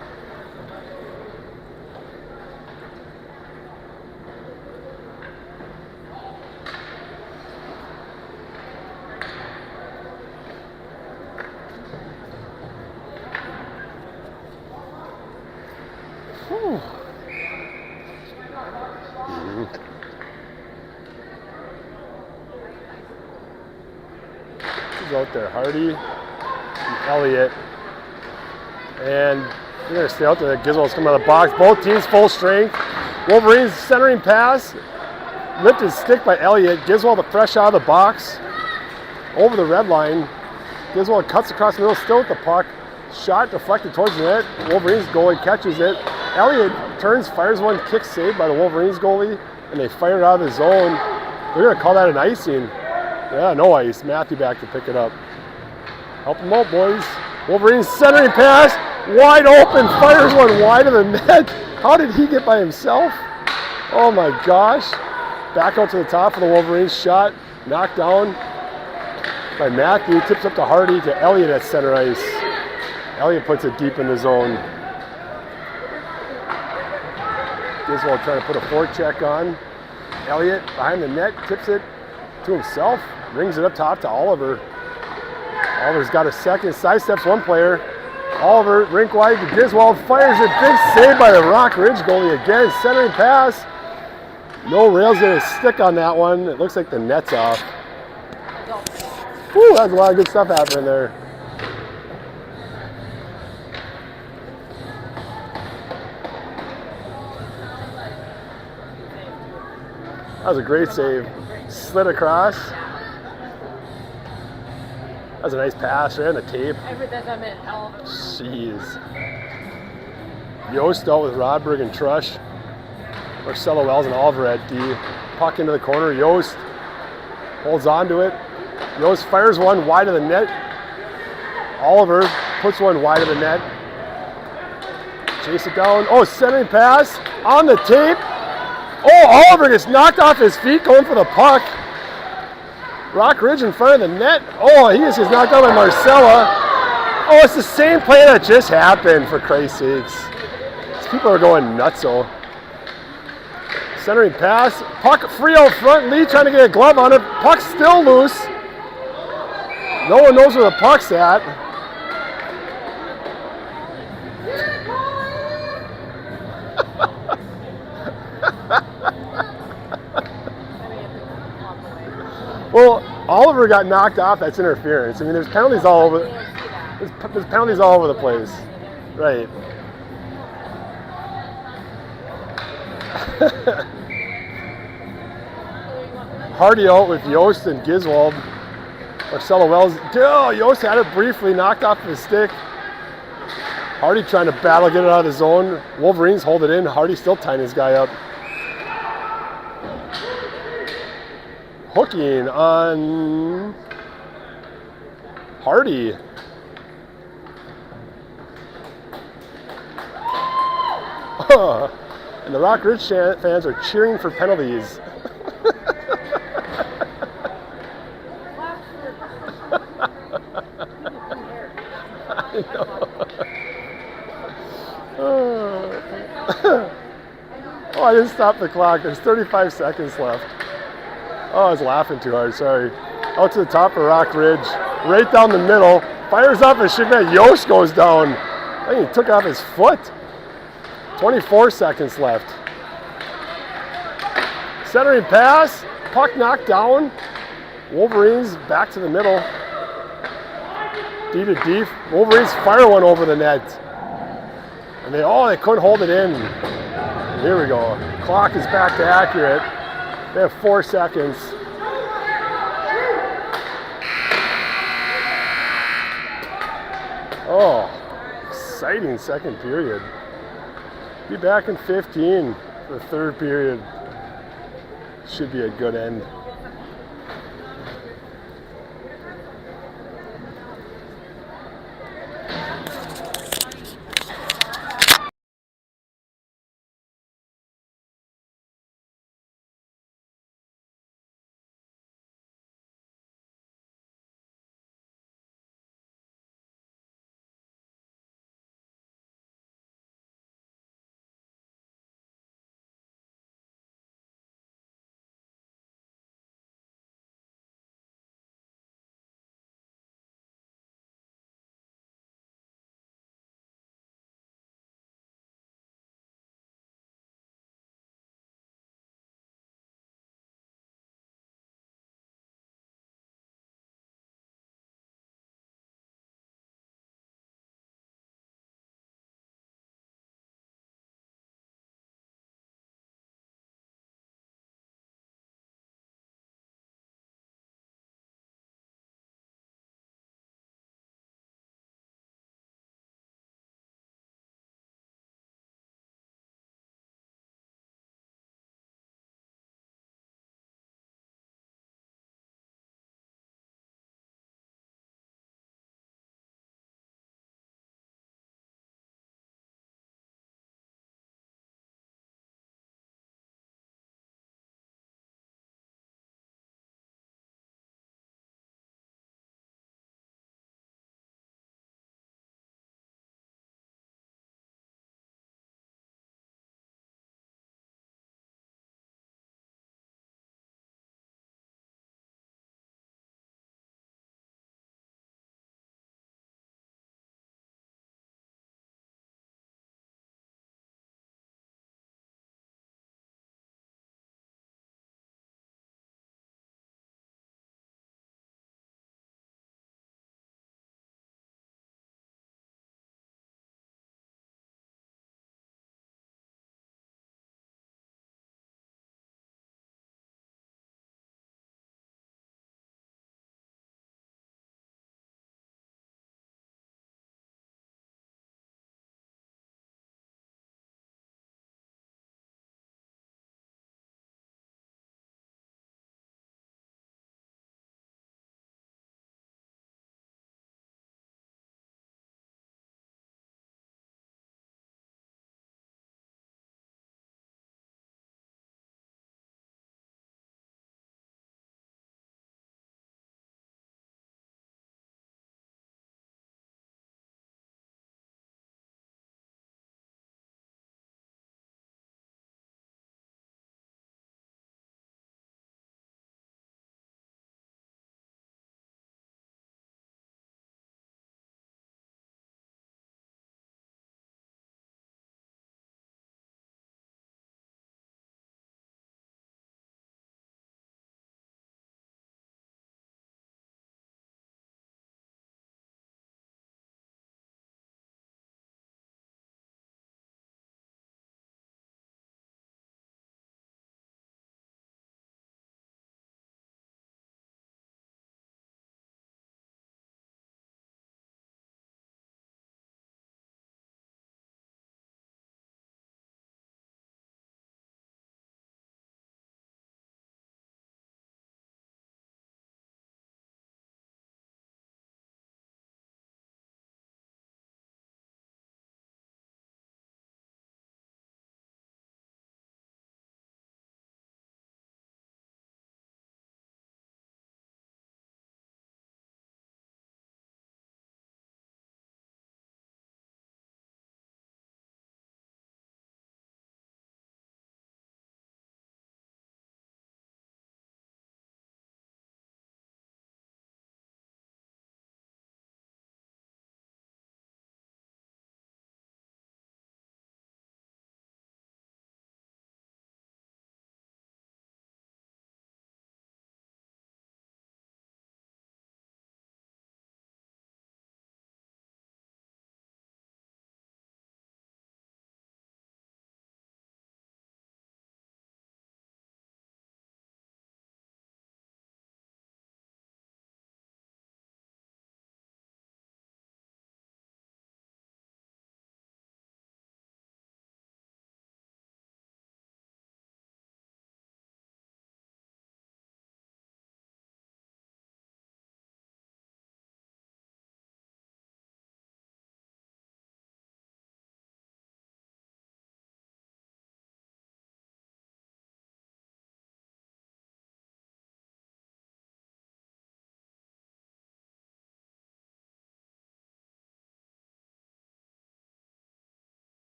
Out there, Hardy and Elliott, and they're going to stay out there. Gizwold's coming out of the box. Both teams full strength. Wolverines centering pass, lifted stick by Elliott. Gizwold fresh out of the box, over the red line. Gizwold cuts across the middle, still with the puck. Shot deflected towards the net. Wolverines goalie catches it. Elliott turns, fires one, kick saved by the Wolverines goalie, and they fire it out of the zone. They're going to call that an icing. Yeah, no ice. Matthew back to pick it up. Help them out, boys. Wolverines centering pass. Wide open. Fires one wide of the net. How did he get by himself? Oh, my gosh. Back out to the top for the Wolverines. Shot. Knocked down by Matthew. Tips up to Hardy to Elliott at center ice. Elliott puts it deep in the zone. Gizwold trying to put a forecheck on. Elliott behind the net. Tips it to himself. Brings it up top to Oliver. Oliver's got a second, sidesteps one player. Oliver, rink wide to Gizwold, fires it, big save by the Rock Ridge goalie again, centering pass. No rails, get a stick on that one. It looks like the net's off. Whew, that's a lot of good stuff happening there. That was a great save. Slid across. That was a nice pass right on the tape. Jeez. Yost out with Rodberg and Trush. Marcelo Wells and Oliver at D. Puck into the corner. Yost holds on to it. Yost fires one wide of the net. Oliver puts one wide of the net. Chase it down. Oh, centering pass on the tape. Oh, Oliver gets knocked off his feet going for the puck. Rock Ridge in front of the net. Oh, he just gets knocked out by Marcella. Oh, it's the same play that just happened, for Christ's sakes. These people are going nutso. Centering pass. Puck free out front. Lee trying to get a glove on it. Puck still loose. No one knows where the puck's at. Well, Oliver got knocked off. That's interference. I mean, there's penalties all over. There's penalties all over the place. Right. Hardy out with Yost and Gizwold. Marcelo Wells. Oh, Yost had it briefly, knocked off his stick. Hardy trying to battle, get it out of the zone. Wolverines hold it in. Hardy still tying his guy up. hooking on Hardy. And the Rock Ridge fans are cheering for penalties. I know. Oh, I didn't stop the clock. There's 35 seconds left. Oh, I was laughing too hard. Sorry. Out to the top of Rock Ridge. Right down the middle. Fires up and Shignet Yosh goes down. I think he took off his foot. 24 seconds left. Centering pass. Puck knocked down. Wolverines back to the middle. D to D. Wolverines fire one over the net. And they couldn't hold it in. Here we go. Clock is back to accurate. They have 4 seconds. Oh, exciting second period. Be back in 15 for the third period. Should be a good end.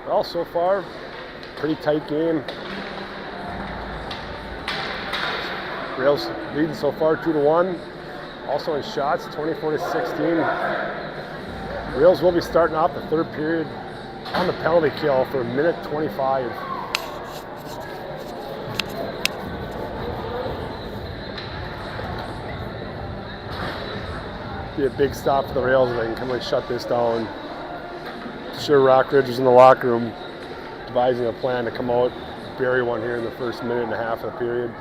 Well, so far, pretty tight game. Rails leading so far 2-1. Also in shots, 24-16. Rails will be starting off the third period on the penalty kill for 1:25. Be a big stop for the Rails if they can come and shut this down. Sure, Rockridge is in the locker room devising a plan to come out, bury one here in the first minute and a half of the period.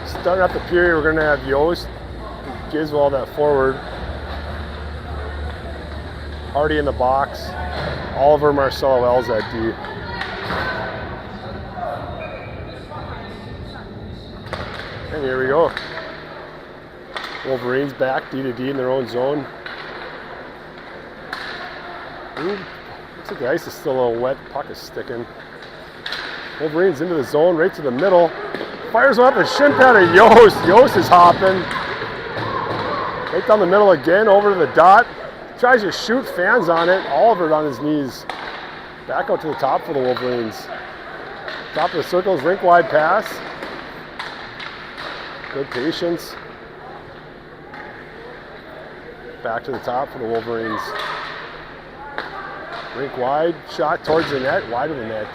Starting up the period, we're going to have Yost, Giswald at forward, Hardy in the box, Oliver, Marcelo Wells at D. And here we go. Wolverines back, D to D in their own zone. Ooh, looks like the ice is still a little wet, puck is sticking. Wolverines into the zone, right to the middle. Fires one up a shin pad of Yost. Yost is hopping. Right down the middle again, over to the dot. Tries to shoot, fans on it. Oliver on his knees. Back out to the top for the Wolverines. Top of the circles, rink wide pass. Good patience. Back to the top for the Wolverines. Rink wide, shot towards the net, wide of the net.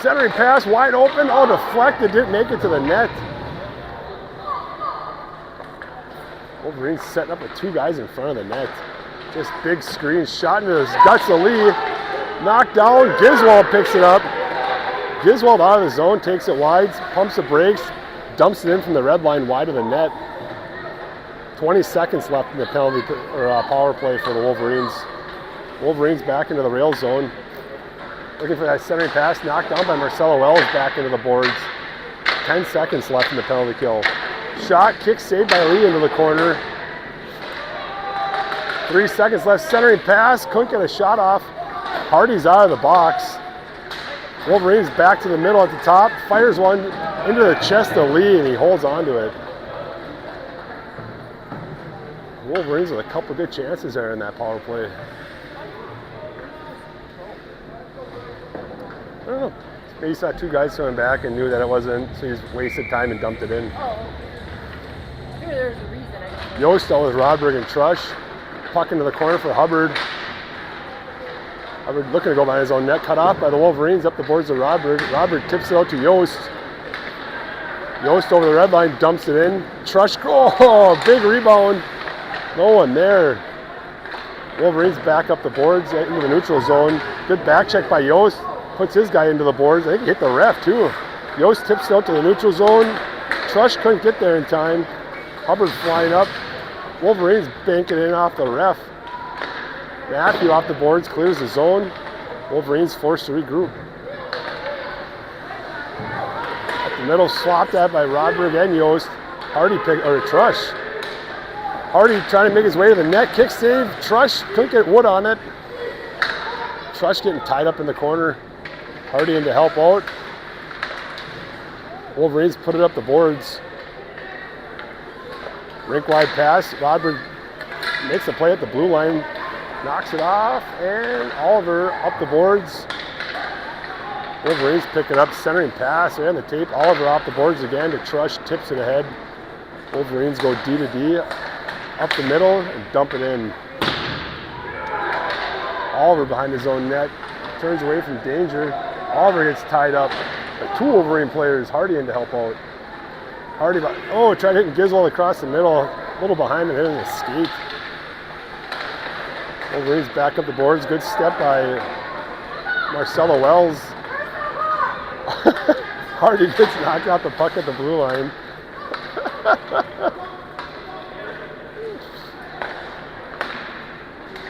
Centering pass, wide open. Oh, deflected, didn't make it to the net. Wolverines setting up with two guys in front of the net. Just big screen, shot into his guts of Lee. Knocked down, Giswald picks it up. Giswald out of the zone, takes it wide, pumps the brakes, dumps it in from the red line wide of the net. 20 seconds left in the penalty or power play for the Wolverines. Wolverines back into the rail zone. Looking for that centering pass, knocked down by Marcelo Wells back into the boards. 10 seconds left in the penalty kill. Shot, kick saved by Lee into the corner. 3 seconds left, centering pass, couldn't get a shot off. Hardy's out of the box. Wolverines back to the middle at the top, fires one into the chest of Lee and he holds on to it. Wolverines with a couple good chances there in that power play. I don't know. Maybe he saw two guys coming back and knew that it wasn't, so he just wasted time and dumped it in. Oh. Maybe there's a reason. Yost out with Rodberg and Trush. Puck into the corner for Hubbard. Hubbard looking to go by his own net, cut off by the Wolverines, up the boards of Rodberg. Rodberg tips it out to Yost. Yost over the red line, dumps it in. Trush, oh, big rebound. No one there. Wolverines back up the boards into the neutral zone. Good back check by Yost. Puts his guy into the boards. I think he hit the ref too. Yost tips it out to the neutral zone. Trush couldn't get there in time. Hubbard flying up. Wolverines banking in off the ref. Matthew off the boards, clears the zone. Wolverines forced to regroup. Up the middle, swapped at by Rodberg and Yost. Trush. Hardy trying to make his way to the net. Kick save. Trush couldn't get wood on it. Trush getting tied up in the corner. Hardy in to help out. Wolverines put it up the boards. Rink wide pass. Rodberg makes the play at the blue line. Knocks it off. And Oliver up the boards. Wolverines pick it up. Centering pass. And the tape. Oliver off the boards again to Trush. Tips it ahead. Wolverines go D to D. Up the middle and dump it in. Oliver behind his own net. Turns away from danger. Oliver gets tied up. Two Wolverine players, Hardy in to help out. Hardy, tried hitting Giswald across the middle. A little behind him, hitting a skate. Wolverines back up the boards. Good step by Marcelo Wells. Hardy gets knocked out the puck at the blue line.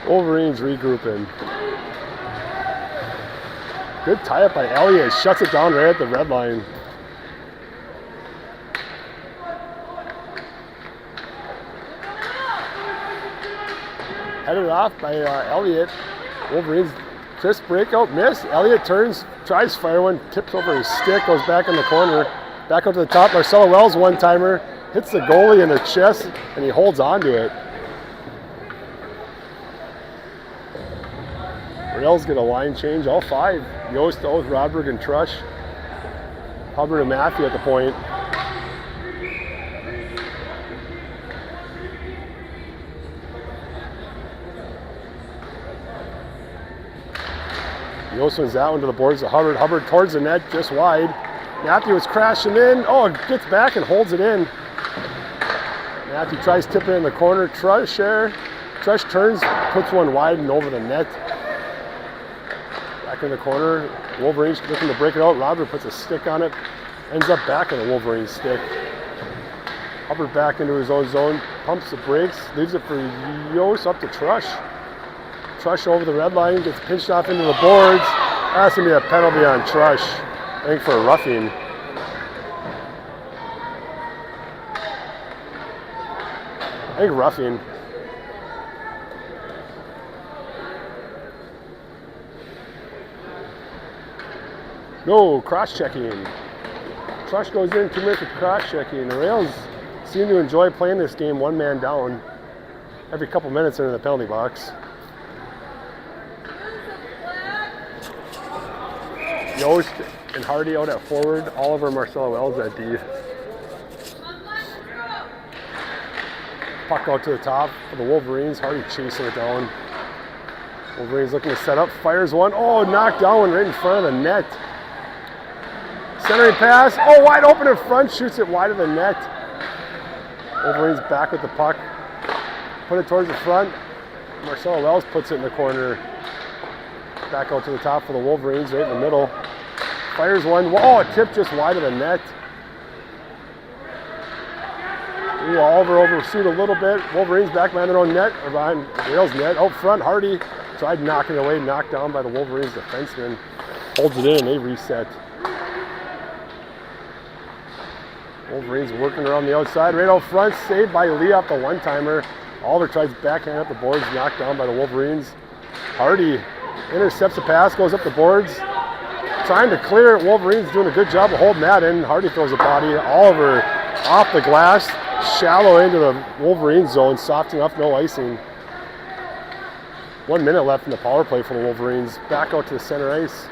Wolverines regrouping. Good tie-up by Elliott. Shuts it down right at the red line. Headed off by Elliott. Wolverines crisp breakout, miss. Elliott turns, tries to fire one, tips over his stick, goes back in the corner. Back up to the top. Marcelo Wells one-timer. Hits the goalie in the chest, and he holds on to it. Rails get a line change, all 5. Yost, Oath, Rodberg, and Trush. Hubbard and Matthew at the point. Yost wins that one to the boards to Hubbard. Hubbard towards the net, just wide. Matthew is crashing in. Oh, gets back and holds it in. Matthew tries tipping it in the corner. Trush turns, puts one wide and over the net. Back in the corner. Wolverines looking to break it out. Robert puts a stick on it. Ends up back on the Wolverine stick. Hubbard back into his own zone. Pumps the brakes. Leaves it for Yost up to Trush. Trush over the red line. Gets pinched off into the boards. That's going to be a penalty on Trush. I think for a roughing. I think roughing. No, cross-checking. Trush goes in, 2 minutes of cross-checking. The Rails seem to enjoy playing this game one man down every couple minutes into the penalty box. Yost and Hardy out at forward. Oliver, Marcelo Wells at D. Puck out to the top for the Wolverines. Hardy chasing it down. Wolverines looking to set up. Fires one. Oh, knocked down right in front of the net. Centering pass. Oh, wide open in front. Shoots it wide of the net. Wolverines back with the puck. Put it towards the front. Marcelo Wells puts it in the corner. Back out to the top for the Wolverines right in the middle. Fires one. Oh, a tip just wide of the net. Ooh, Oliver overshoot a little bit. Wolverines back behind their own net, or behind Rails net. Out front, Hardy tried knocking it away, knocked down by the Wolverines defenseman. Holds it in and they reset. Wolverines working around the outside, right out front, saved by Lee off the one-timer. Oliver tries backhand up the boards, knocked down by the Wolverines. Hardy intercepts the pass, goes up the boards, trying to clear it. Wolverines doing a good job of holding that in. Hardy throws a body. Oliver off the glass, shallow into the Wolverine zone, soft enough, no icing. 1 minute left in the power play for the Wolverines. Back out to the center ice.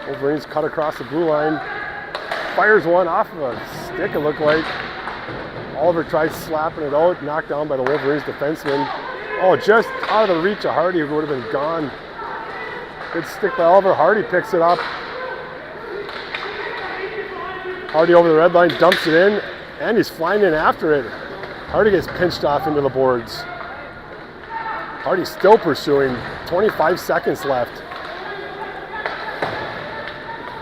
Wolverines cut across the blue line. Fires one off of a stick, it looked like. Oliver tries slapping it out, knocked down by the Wolverines defenseman. Oh, just out of the reach of Hardy, who would have been gone. Good stick by Oliver. Hardy picks it up. Hardy over the red line, dumps it in, and he's flying in after it. Hardy gets pinched off into the boards. Hardy still pursuing. 25 seconds left.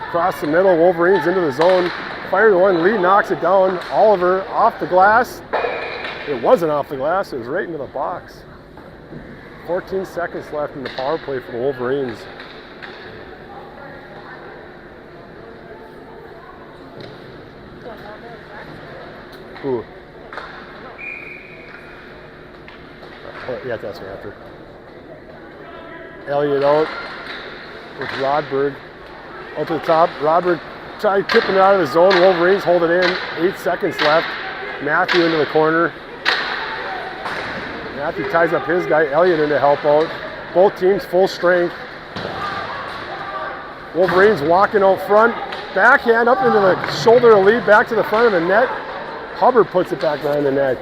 Across the middle, Wolverines into the zone. Fires one, Lee knocks it down. Oliver off the glass. It wasn't off the glass, it was right into the box. 14 seconds left in the power play for the Wolverines. Ooh. Oh, yeah, that's right after. Elliott out with Rodberg. Out to the top. Rodberg tried tipping it out of the zone. Wolverines hold it in. 8 seconds left. Matthew into the corner. Matthew ties up his guy. Elliott in to help out. Both teams full strength. Wolverines walking out front. Backhand up into the shoulder of Lee. Back to the front of the net. Hubbard puts it back behind the net.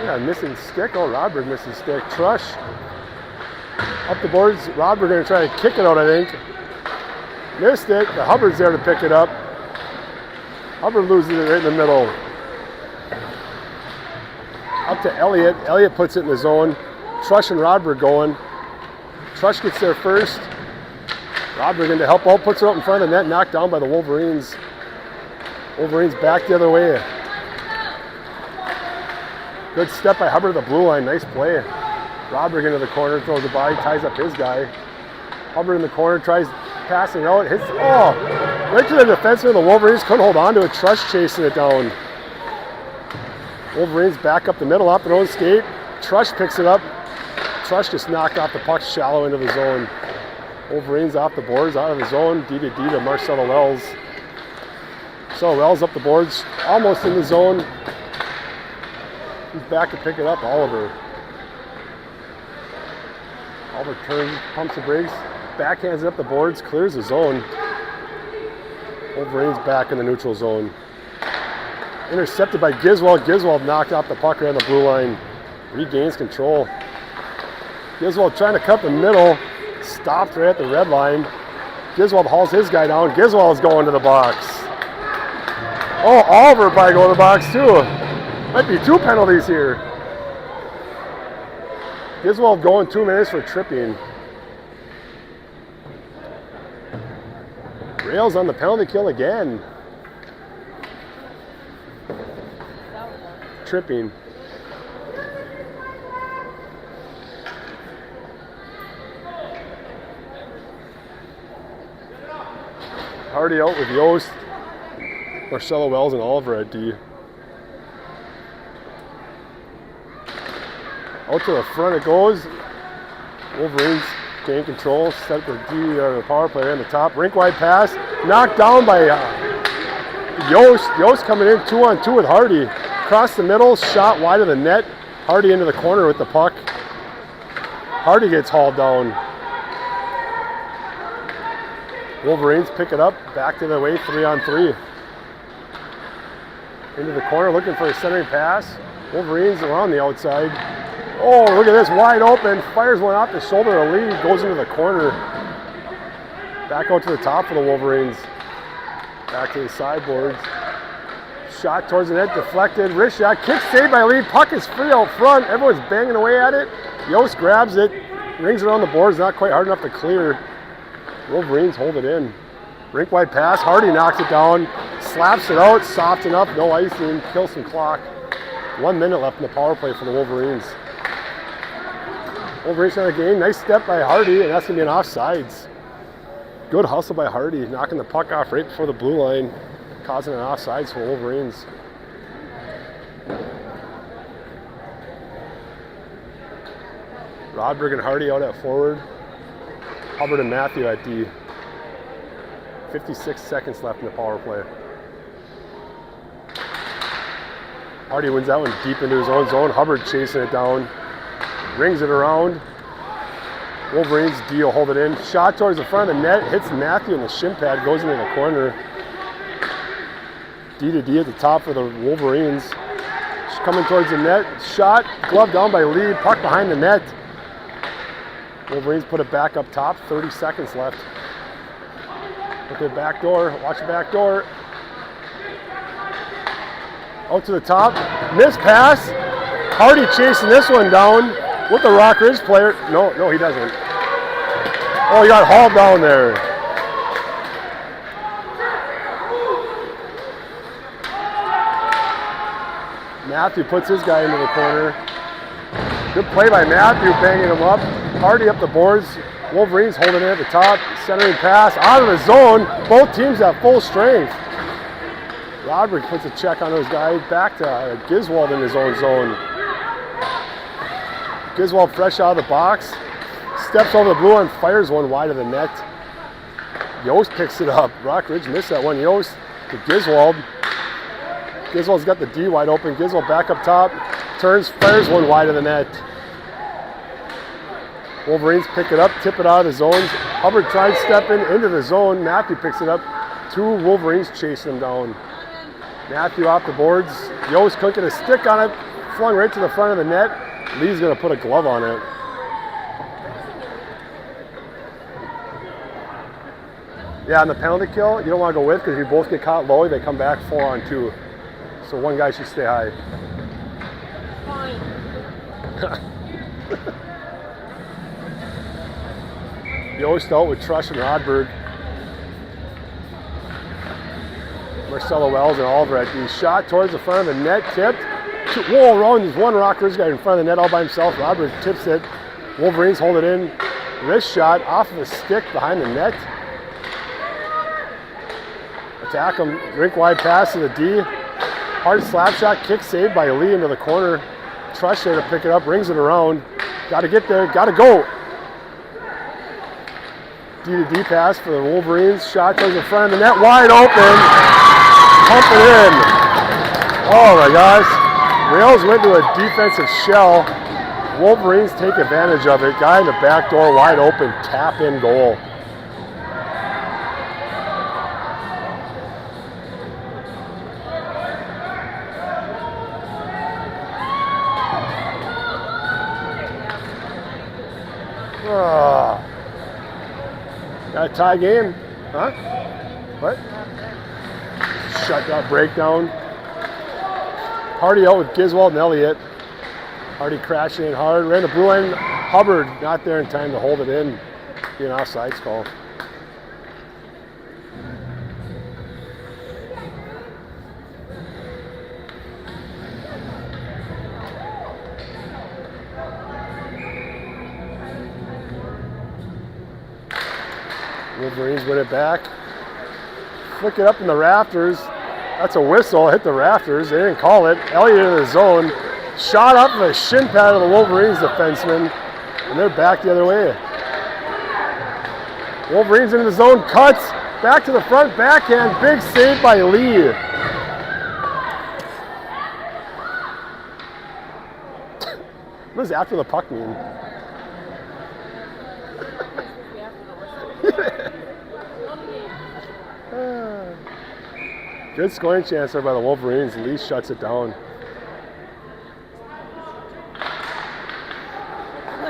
Yeah, missing stick. Oh, Rodberg missing stick. Trush up the boards. Rodberg going to try to kick it out, I think. Missed it. The Hubbard's there to pick it up. Hubbard loses it right in the middle. Up to Elliott. Elliott puts it in the zone. Trush and Rodberg going. Trush gets there first. Rodberg in to help out. Puts it up in front of the net. Knocked down by the Wolverines. Wolverines back the other way. Good step by Hubbard at the blue line. Nice play. Rodberg into the corner. Throws it by. Ties up his guy. Hubbard in the corner. Tries passing out. Hits. Oh! Right to the defenseman of the Wolverines. Couldn't hold on to it. Trush chasing it down. Wolverines back up the middle, off their own skate. Trush picks it up. Trush just knocked off the puck shallow into the zone. Wolverines off the boards, out of the zone, D to Marcelo Wells. So Wells up the boards, almost in the zone. He's back to pick it up, Oliver. Oliver turns, pumps the brakes, backhands it up the boards, clears the zone. Wolverines back in the neutral zone. Intercepted by Giswald. Giswald knocked out the puck right on the blue line. Regains control. Giswald trying to cut the middle. Stopped right at the red line. Giswald hauls his guy down. Giswald is going to the box. Oh, Oliver probably going to the box too. Might be 2 penalties here. Giswald going 2 minutes for tripping. Rails on the penalty kill again. Tripping. Hardy out with Yost, Marcelo Wells, and Oliver at D. Out to the front it goes. Wolverines gain control, set for D, the power play on the top. Rink wide pass, knocked down by Yost. Yost coming in 2-on-2 with Hardy. Across the middle, shot wide of the net. Hardy into the corner with the puck. Hardy gets hauled down. Wolverines pick it up, back to the way, 3-on-3. Into the corner, looking for a centering pass. Wolverines around the outside. Oh, look at this, wide open. Fires one off the shoulder of Lee, goes into the corner. Back out to the top for the Wolverines. Back to the sideboards. Shot towards the net, deflected. Wrist shot, kick saved by Lee. Puck is free out front. Everyone's banging away at it. Yost grabs it, rings it on the boards, not quite hard enough to clear. Wolverines hold it in. Rink wide pass, Hardy knocks it down, slaps it out, soft enough, no icing, kills some clock. 1 minute left in the power play for the Wolverines. Wolverines on the game, nice step by Hardy, and that's gonna be an offsides. Good hustle by Hardy, knocking the puck off right before the blue line, causing an offsides for Wolverines. Rodberg and Hardy out at forward. Hubbard and Matthew at D. 56 seconds left in the power play. Hardy wins that one deep into his own zone. Hubbard chasing it down. Rings it around. Wolverines, D will hold it in. Shot towards the front of the net. Hits Matthew in the shin pad. Goes into the corner. D to D at the top for the Wolverines. She's coming towards the net. Shot. Glove down by Lee. Puck behind the net. Wolverines put it back up top, 30 seconds left. Look at the back door, watch the back door. Out to the top, missed pass. Hardy chasing this one down with the Rock Ridge player. No, he doesn't. Oh, he got hauled down there. Matthew puts his guy into the corner. Good play by Matthew, banging him up. Hardy up the boards. Wolverines holding it at the top. Centering pass out of the zone. Both teams at full strength. Roderick puts a check on those guys. Back to Giswald in his own zone. Giswald fresh out of the box. Steps over the blue and fires one wide of the net. Yost picks it up. Rock Ridge missed that one. Yost to Giswald. Giswald's got the D wide open. Giswald back up top. Turns, fires one wide of the net. Wolverines pick it up, tip it out of the zones. Hubbard tries stepping into the zone. Matthew picks it up. 2 Wolverines chasing him down. Matthew off the boards. Yost couldn't get a stick on it. Flung right to the front of the net. Lee's going to put a glove on it. Yeah, on the penalty kill, you don't want to go with because if you both get caught low, they come back 4-on-2. So one guy should stay high. Fine. Yost out with Trush and Rodberg. Marcelo Wells and Oliver at D. Shot towards the front of the net, tipped. Whoa, around, there's one Rock Ridge guy in front of the net all by himself. Rodberg tips it. Wolverines hold it in. Wrist shot off of a stick behind the net. Attack him, rink wide pass to the D. Hard slap shot, kick saved by Lee into the corner. Trush there to pick it up, rings it around. Got to get there, got to go. D-to-D pass for the Wolverines. Shot goes in front of the net, wide open. Pump it in. Oh my gosh. Rails went to a defensive shell. Wolverines take advantage of it. Guy in the back door, wide open, tap in goal. Got a tie game? Huh? What? Shutout breakdown. Hardy out with Giswald and Elliott. Hardy crashing in hard. Ran the blue line. Hubbard not there in time to hold it in. Be an offsides call. Wolverines win it back. Flick it up in the rafters. That's a whistle. Hit the rafters. They didn't call it. Elliott in the zone. Shot up the shin pad of the Wolverines defenseman. And they're back the other way. Wolverines into the zone. Cuts. Back to the front. Backhand. Big save by Lee. What does after the puck mean? Good scoring chance there by the Wolverines. Lee shuts it down.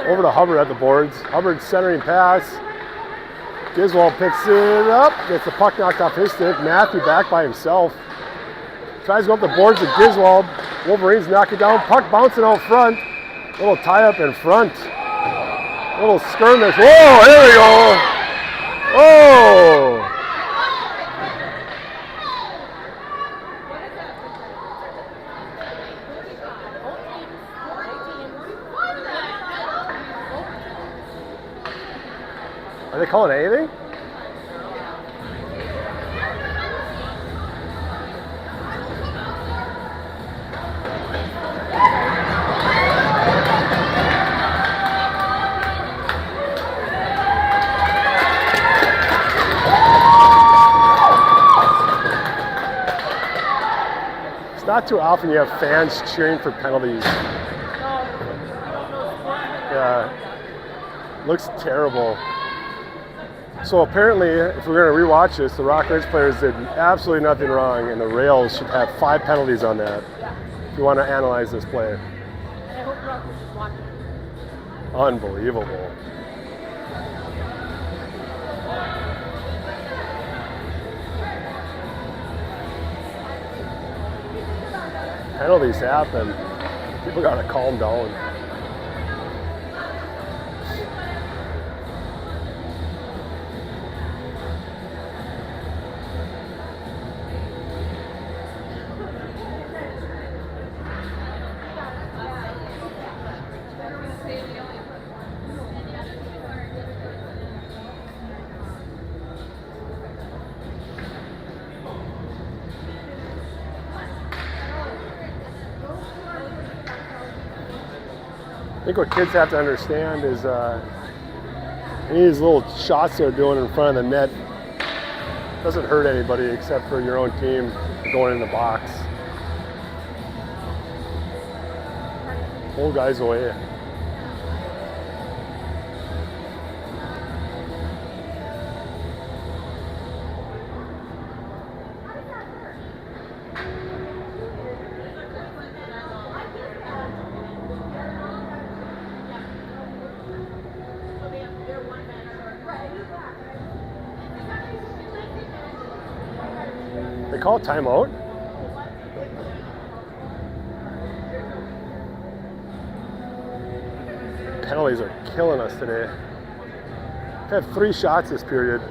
Over to Hubbard at the boards. Hubbard centering pass. Giswald picks it up. Gets the puck knocked off his stick. Matthew back by himself. Tries to go up the boards with Giswald. Wolverines knock it down. Puck bouncing out front. Little tie up in front. Little skirmish. Whoa, here we go. Oh! Are they calling anything? It's not too often you have fans cheering for penalties. Yeah, looks terrible. So apparently, if we're going to rewatch this, the Rock Ridge players did absolutely nothing wrong, and the Rails should have 5 penalties on that. If you want to analyze this play. I hope Rock was just watching. Unbelievable. Penalties happen. People got to calm down. I think what kids have to understand is any of these little shots they're doing in front of the net doesn't hurt anybody except for your own team going in the box. Pull guys away. They call timeout? Penalties are killing us today. We've had 3 shots this period.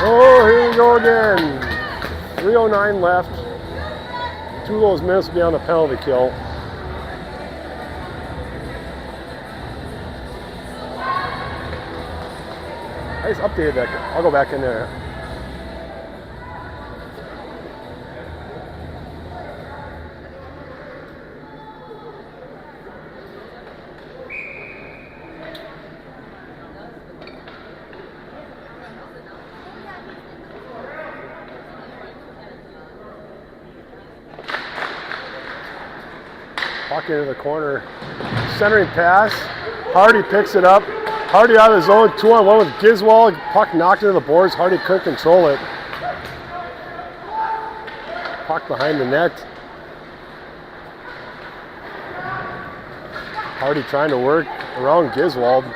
Oh, here we go again. 3:09 left. 2 of those minutes will be on the penalty kill. I just updated that. I'll go back in there. Puck into the corner. Centering pass. Hardy picks it up. Hardy out of his zone, 2-on-1 with Giswald. Puck knocked into the boards. Hardy couldn't control it. Puck behind the net. Hardy trying to work around Giswald.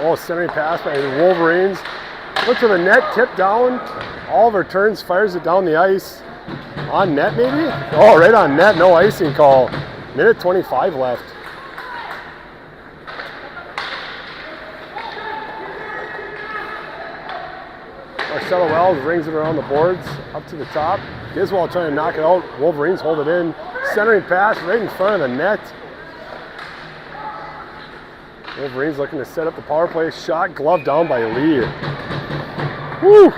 Oh, centering pass by the Wolverines. Look to the net, tip down. Oliver turns, fires it down the ice. On net, maybe? Oh, right on net. No icing call. Minute 25 left. Marcelo Wells rings it around the boards, up to the top. Giswald trying to knock it out. Wolverines hold it in. Centering pass right in front of the net. Wolverines looking to set up the power play. Shot, glove down by Lee. Woo!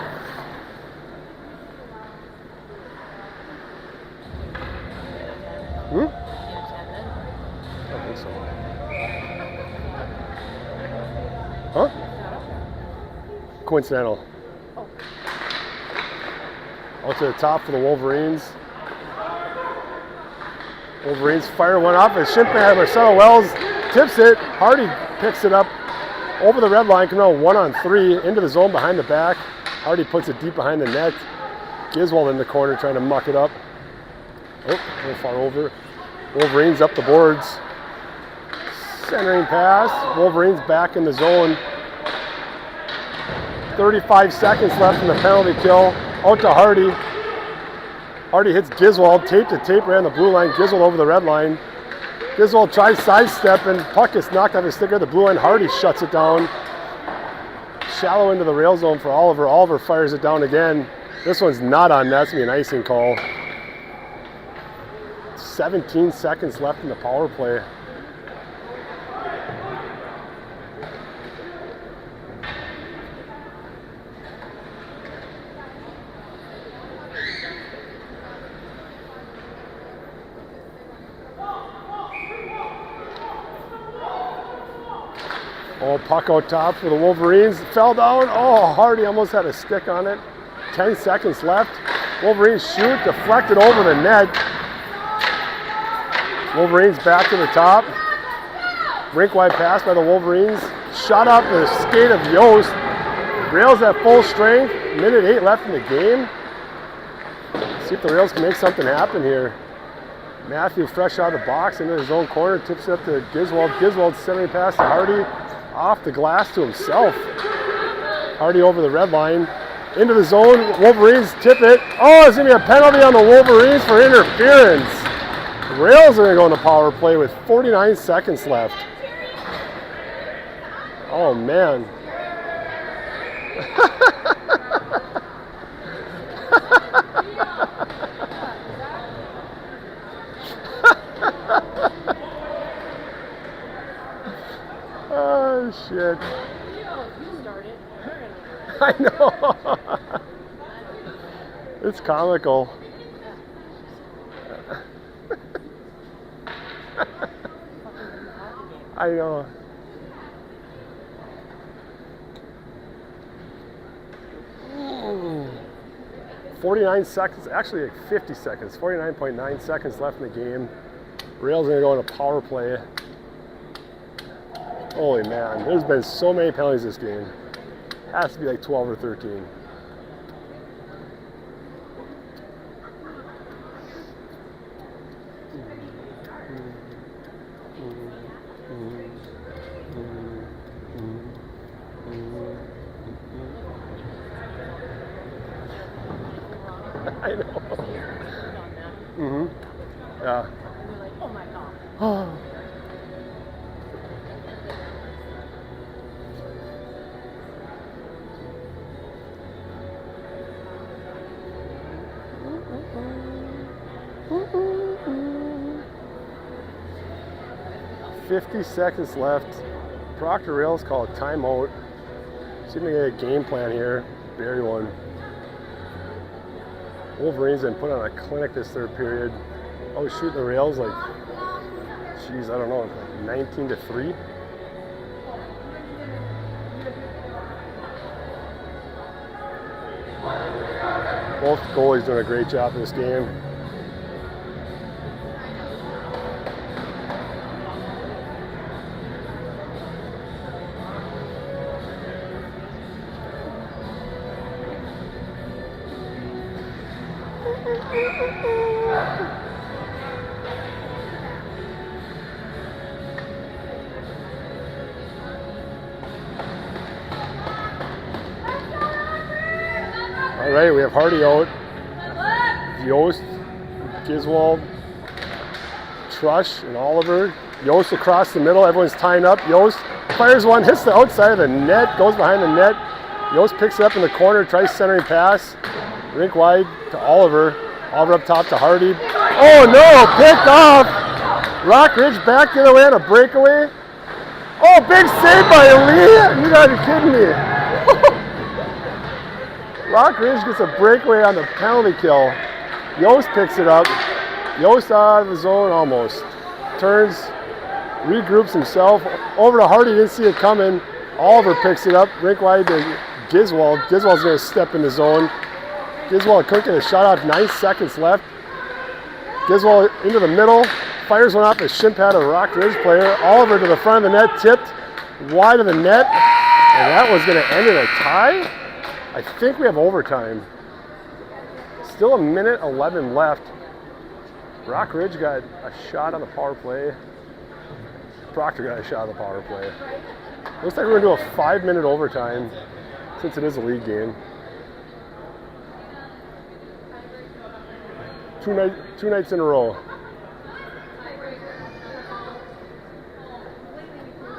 Hmm? I don't think so. Huh? Coincidental. Out to the top for the Wolverines. Wolverines fire one off as Shimpman. Marcelo Wells tips it. Hardy picks it up over the red line, coming out 1-on-3 into the zone behind the back. Hardy puts it deep behind the net. Giswald in the corner trying to muck it up. Oh, a little far over. Wolverines up the boards. Centering pass. Wolverines back in the zone. 35 seconds left in the penalty kill. Out to Hardy. Hardy hits Giswald. Tape to tape right on the blue line. Giswald over the red line. Giswald tries sidestepping. Puck is knocked off his sticker at the blue line. Hardy shuts it down. Shallow into the rail zone for Oliver. Oliver fires it down again. This one's not on net. That's going to be an icing call. 17 seconds left in the power play. Oh, puck out top for the Wolverines. Fell down. Oh, Hardy almost had a stick on it. 10 seconds left. Wolverines shoot, deflected over the net. Wolverines back to the top. Rink-wide pass by the Wolverines. Shot off the skate of Yost. Rails at full strength. Minute 8 left in the game. See if the Rails can make something happen here. Matthew fresh out of the box into his own corner. Tips it up to Giswald. Giswald centering pass to Hardy. Off the glass to himself. Hardy over the red line. Into the zone. Wolverines tip it. Oh, it's going to be a penalty on the Wolverines for interference. The Rails are going to go into power play with 49 seconds left. Oh, man. Oh, shit. I know. It's comical. I know. Mm. 49 seconds, actually like 50 seconds, 49.9 seconds left in the game. Rails are going to go into power play. Holy man, there's been so many penalties this game. Has to be like 12 or 13. I know. Mm-hmm. Yeah. And you're like, oh my god. Oh. 50 seconds left. Proctor Rails call a timeout. See if we can get a game plan here. Bury one. Wolverines been put on a clinic this third period. Oh, shooting the rails like, geez, I don't know, like 19-3. Both goalies doing a great job in this game. All right, we have Hardy out. Yost, Giswald, Trush, and Oliver. Yost across the middle. Everyone's tying up. Yost fires one, hits the outside of the net, goes behind the net. Yost picks it up in the corner, tries centering pass. Rink wide to Oliver. Oliver up top to Hardy. Oh no, picked off. Rock Ridge back the other way on a breakaway. Oh, big save by Lee. You gotta be kidding me. Rock Ridge gets a breakaway on the penalty kill. Yost picks it up. Yost out of the zone almost. Turns, regroups himself. Over to Hardy, didn't see it coming. Oliver picks it up. Rink wide to Giswald. Giswald's going to step in the zone. Giswald couldn't get a shot off. 9 seconds left. Giswald into the middle. Fires one off the shin pad of a Rock Ridge player. Oliver to the front of the net. Tipped wide of the net. And that was going to end in a tie. I think we have overtime. Still 1:11 left. Rock Ridge got a shot on the power play. Proctor got a shot on the power play. Looks like we're going to do a 5-minute overtime since it is a league game. Two nights in a row.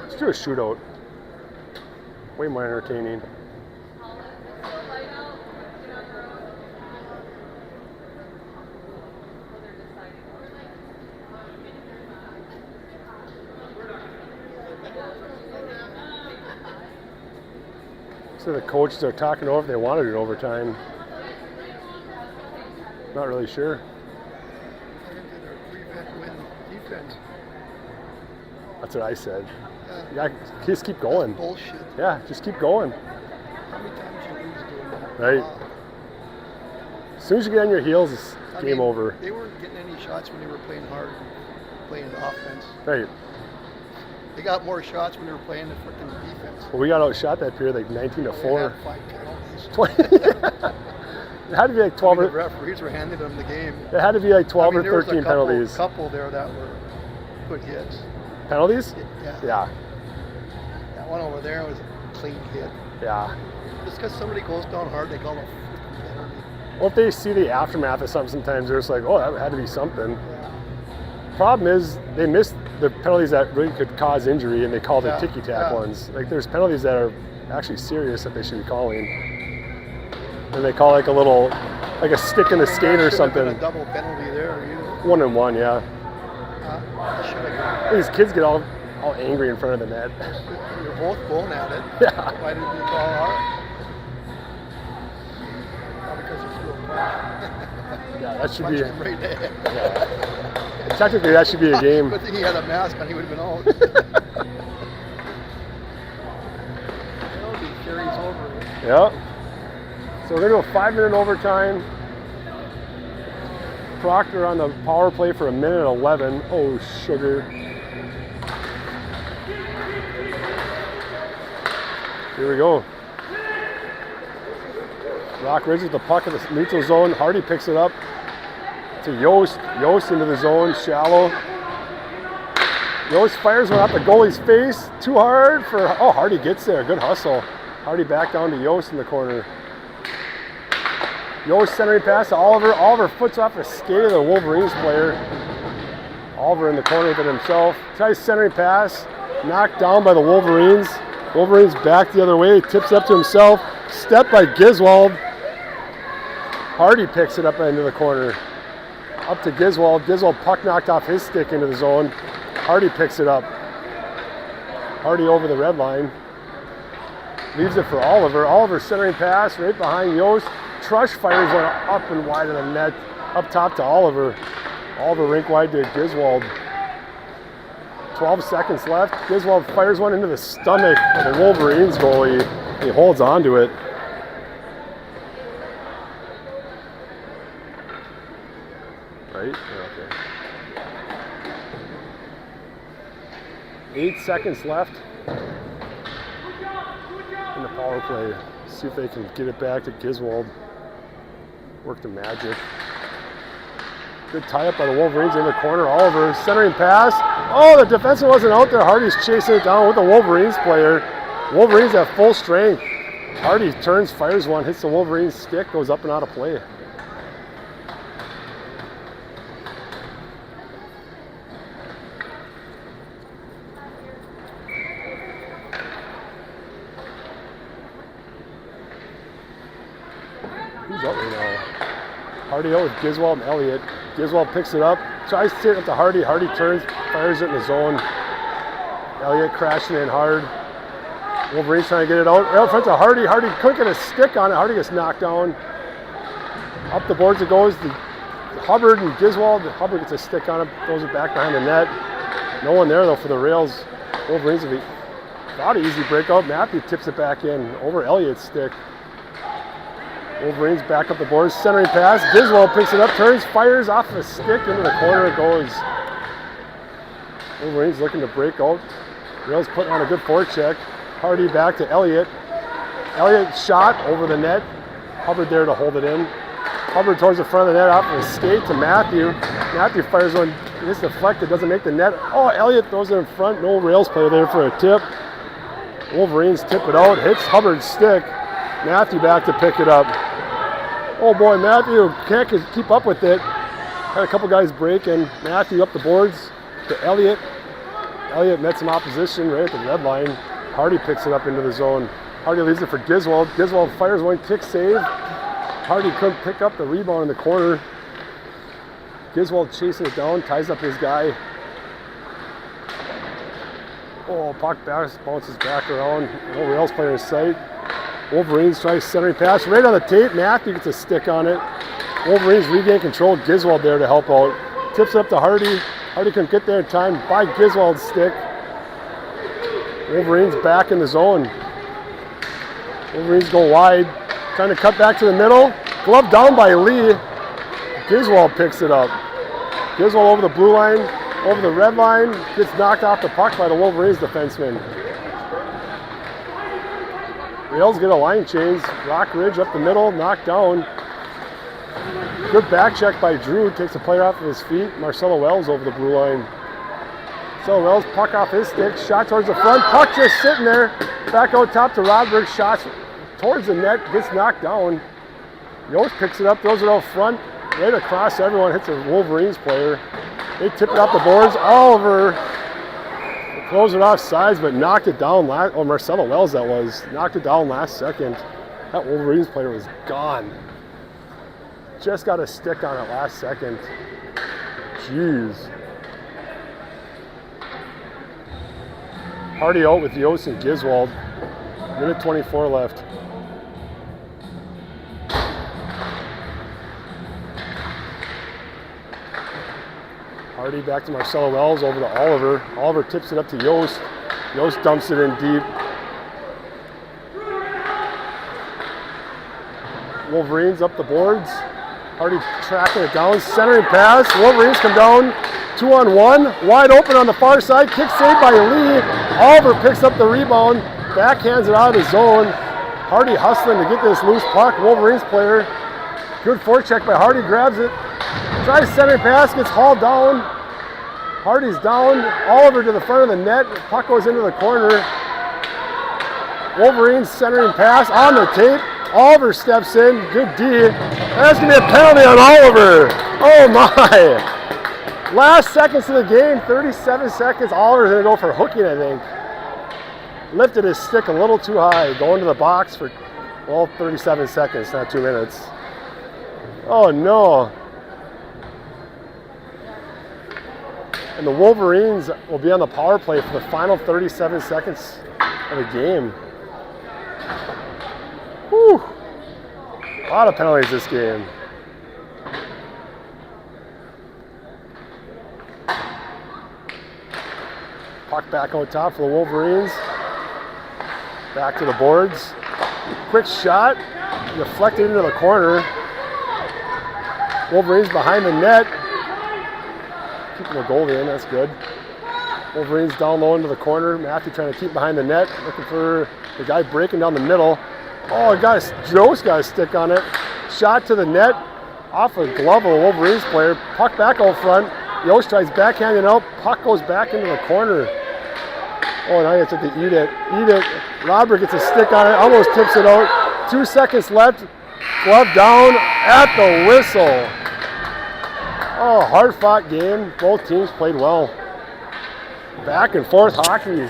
Let's do a shootout. Way more entertaining. So the coaches are talking over if they want to do overtime. Not really sure. That's what I said. Yeah, just keep going. Bullshit. Yeah, just keep going. How many times you lose doing that? Right. As soon as you get on your heels, it's game over. They weren't getting any shots when they were playing hard and playing offense. Right. They got more shots when they were playing the freaking defense. Well, we got outshot that period like 19-4. They had 5 penalties. 20. It had to be like 12 The or referees were handing them the game. it had to be like 12 or there was 13 penalties. a couple there that were good hits. Penalties? Yeah. Yeah. That one over there was a clean hit. Yeah. Just because somebody goes down hard, they call it a penalty. Well, if they see the aftermath of something, sometimes they're just like, oh, that had to be something. Yeah. Problem is, they missed the penalties that really could cause injury, and they call the Yeah, ticky-tack yeah. ones. Like, there's penalties that are actually serious that they should be calling. And they call like a little, like a stick in the skate or something. Been a double penalty there. 1-1, yeah. Should have These kids get all angry in front of the net. You're both going at it. Yeah. Why didn't you call out? Not because it's real punch. Yeah, that should Punch be. him right there. Yeah. Technically, that should be a game. Good thing he had a mask on, he would have been out. Penalty carries over. Yeah. So we're going to do a 5-minute overtime. Proctor on the power play for 1:11. Oh, sugar. Here we go. Rock Ridge with the puck in the neutral zone. Hardy picks it up to Yost. Yost into the zone, shallow. Yost fires one off the goalie's face. Too hard for, oh, Hardy gets there. Good hustle. Hardy back down to Yost in the corner. Yost centering pass to Oliver. Oliver foots off a skate of the Wolverines player. Oliver in the corner with it himself. Tries centering pass. Knocked down by the Wolverines. Wolverines back the other way. Tips up to himself. Step by Giswald. Hardy picks it up into the corner. Up to Giswald. Giswald puck knocked off his stick into the zone. Hardy picks it up. Hardy over the red line. Leaves it for Oliver. Oliver centering pass right behind Yost. Trush fires one up and wide of the net. Up top to Oliver. Oliver rink wide to Giswold. 12 seconds left. Giswold fires one into the stomach of the Wolverines goalie. He holds on to it. Right? Okay. 8 seconds left in the power play. See if they can get it back to Giswold. Work the magic. Good tie-up by the Wolverines in the corner. Oliver centering pass. Oh, the defenseman wasn't out there. Hardy's chasing it down with the Wolverines player. Wolverines at full strength. Hardy turns, fires one, hits the Wolverines stick, goes up and out of play. Who's up right now? Hardy out with Giswold and Elliott. Giswold picks it up, tries to hit it to Hardy. Hardy turns, fires it in the zone. Elliott crashing in hard. Wolverines trying to get it out. Right in front to Hardy. Hardy couldn't get a stick on it. Hardy gets knocked down. Up the boards it goes. Hubbard and Giswold. Hubbard gets a stick on it, throws it back behind the net. No one there though for the rails. Wolverines have got an easy breakout. Matthew tips it back in over Elliott's stick. Wolverines back up the boards, centering pass. Giswold picks it up, turns, fires off of a stick into the corner. It goes. Wolverines looking to break out. Rails putting on a good forecheck. Hardy back to Elliott. Elliott shot over the net. Hubbard there to hold it in. Hubbard towards the front of the net off of a skate to Matthew. Matthew fires one. It's deflected, doesn't make the net. Oh, Elliott throws it in front. No rails player there for a tip. Wolverines tip it out. Hits Hubbard's stick. Matthew back to pick it up. Oh boy, Matthew can't keep up with it. Had a couple guys breaking. Matthew up the boards to Elliott. Elliott met some opposition right at the red line. Hardy picks it up into the zone. Hardy leaves it for Giswold. Giswold fires one, kick save. Hardy couldn't pick up the rebound in the corner. Giswold chasing it down, ties up his guy. Oh, puck bounces back around. No rails player in sight. Wolverines tries centering pass right on the tape. Matthew gets a stick on it. Wolverines regain control. Giswold there to help out. Tips up to Hardy. Hardy couldn't get there in time by Giswold's stick. Wolverines back in the zone. Wolverines go wide. Trying to cut back to the middle. Glove down by Lee. Giswold picks it up. Giswold over the blue line, over the red line. Gets knocked off the puck by the Wolverines defenseman. Rails get a line change. Rock Ridge up the middle, knocked down. Good back check by Drew. Takes a player off of his feet. Marcelo Wells over the blue line. Marcelo Wells, puck off his stick. Shot towards the front. Puck just sitting there. Back out top to Rodberg. Shots towards the net. Gets knocked down. Yost picks it up, throws it out front. Right across everyone. Hits a Wolverines player. They tip it off the boards. Oliver closed it off sides, but knocked it down last. Oh, Marcelo Wells that was. Knocked it down last second. That Wolverines player was gone. Just got a stick on it last second. Jeez. Hardy out with Yost and Giswold. Minute 24 left. Hardy back to Marcelo Wells, over to Oliver. Oliver tips it up to Yost. Yost dumps it in deep. Wolverines up the boards. Hardy tracking it down, centering pass. Wolverines come down, 2-on-1. Wide open on the far side, kick saved by Lee. Oliver picks up the rebound, backhands it out of the zone. Hardy hustling to get this loose puck. Wolverines player, good forecheck by Hardy, grabs it. Tries center pass, gets hauled down. Hardy's down. Oliver to the front of the net. Puck goes into the corner. Wolverines centering pass on the tape. Oliver steps in. Good D. That's going to be a penalty on Oliver. Oh my. Last seconds of the game, 37 seconds. Oliver's going to go for hooking, I think. Lifted his stick a little too high. Going to the box for, well, 37 seconds, not 2 minutes. Oh no. And the Wolverines will be on the power play for the final 37 seconds of the game. Whew. A lot of penalties this game. Puck back out top for the Wolverines. Back to the boards. Quick shot. Deflected into the corner. Wolverines behind the net. Keeping the goalie in, that's good. Wolverines down low into the corner. Matthew trying to keep behind the net. Looking for the guy breaking down the middle. Oh, Joe's got a stick on it. Shot to the net. Off a glove of a Wolverines player. Puck back out front. Yost tries backhanding out. Puck goes back into the corner. Oh, now you have to eat it. Eat it. Robert gets a stick on it. Almost tips it out. 2 seconds left. Glove down at the whistle. Oh, hard-fought game. Both teams played well. Back and forth hockey.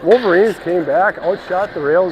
Wolverines came back, outshot the Rails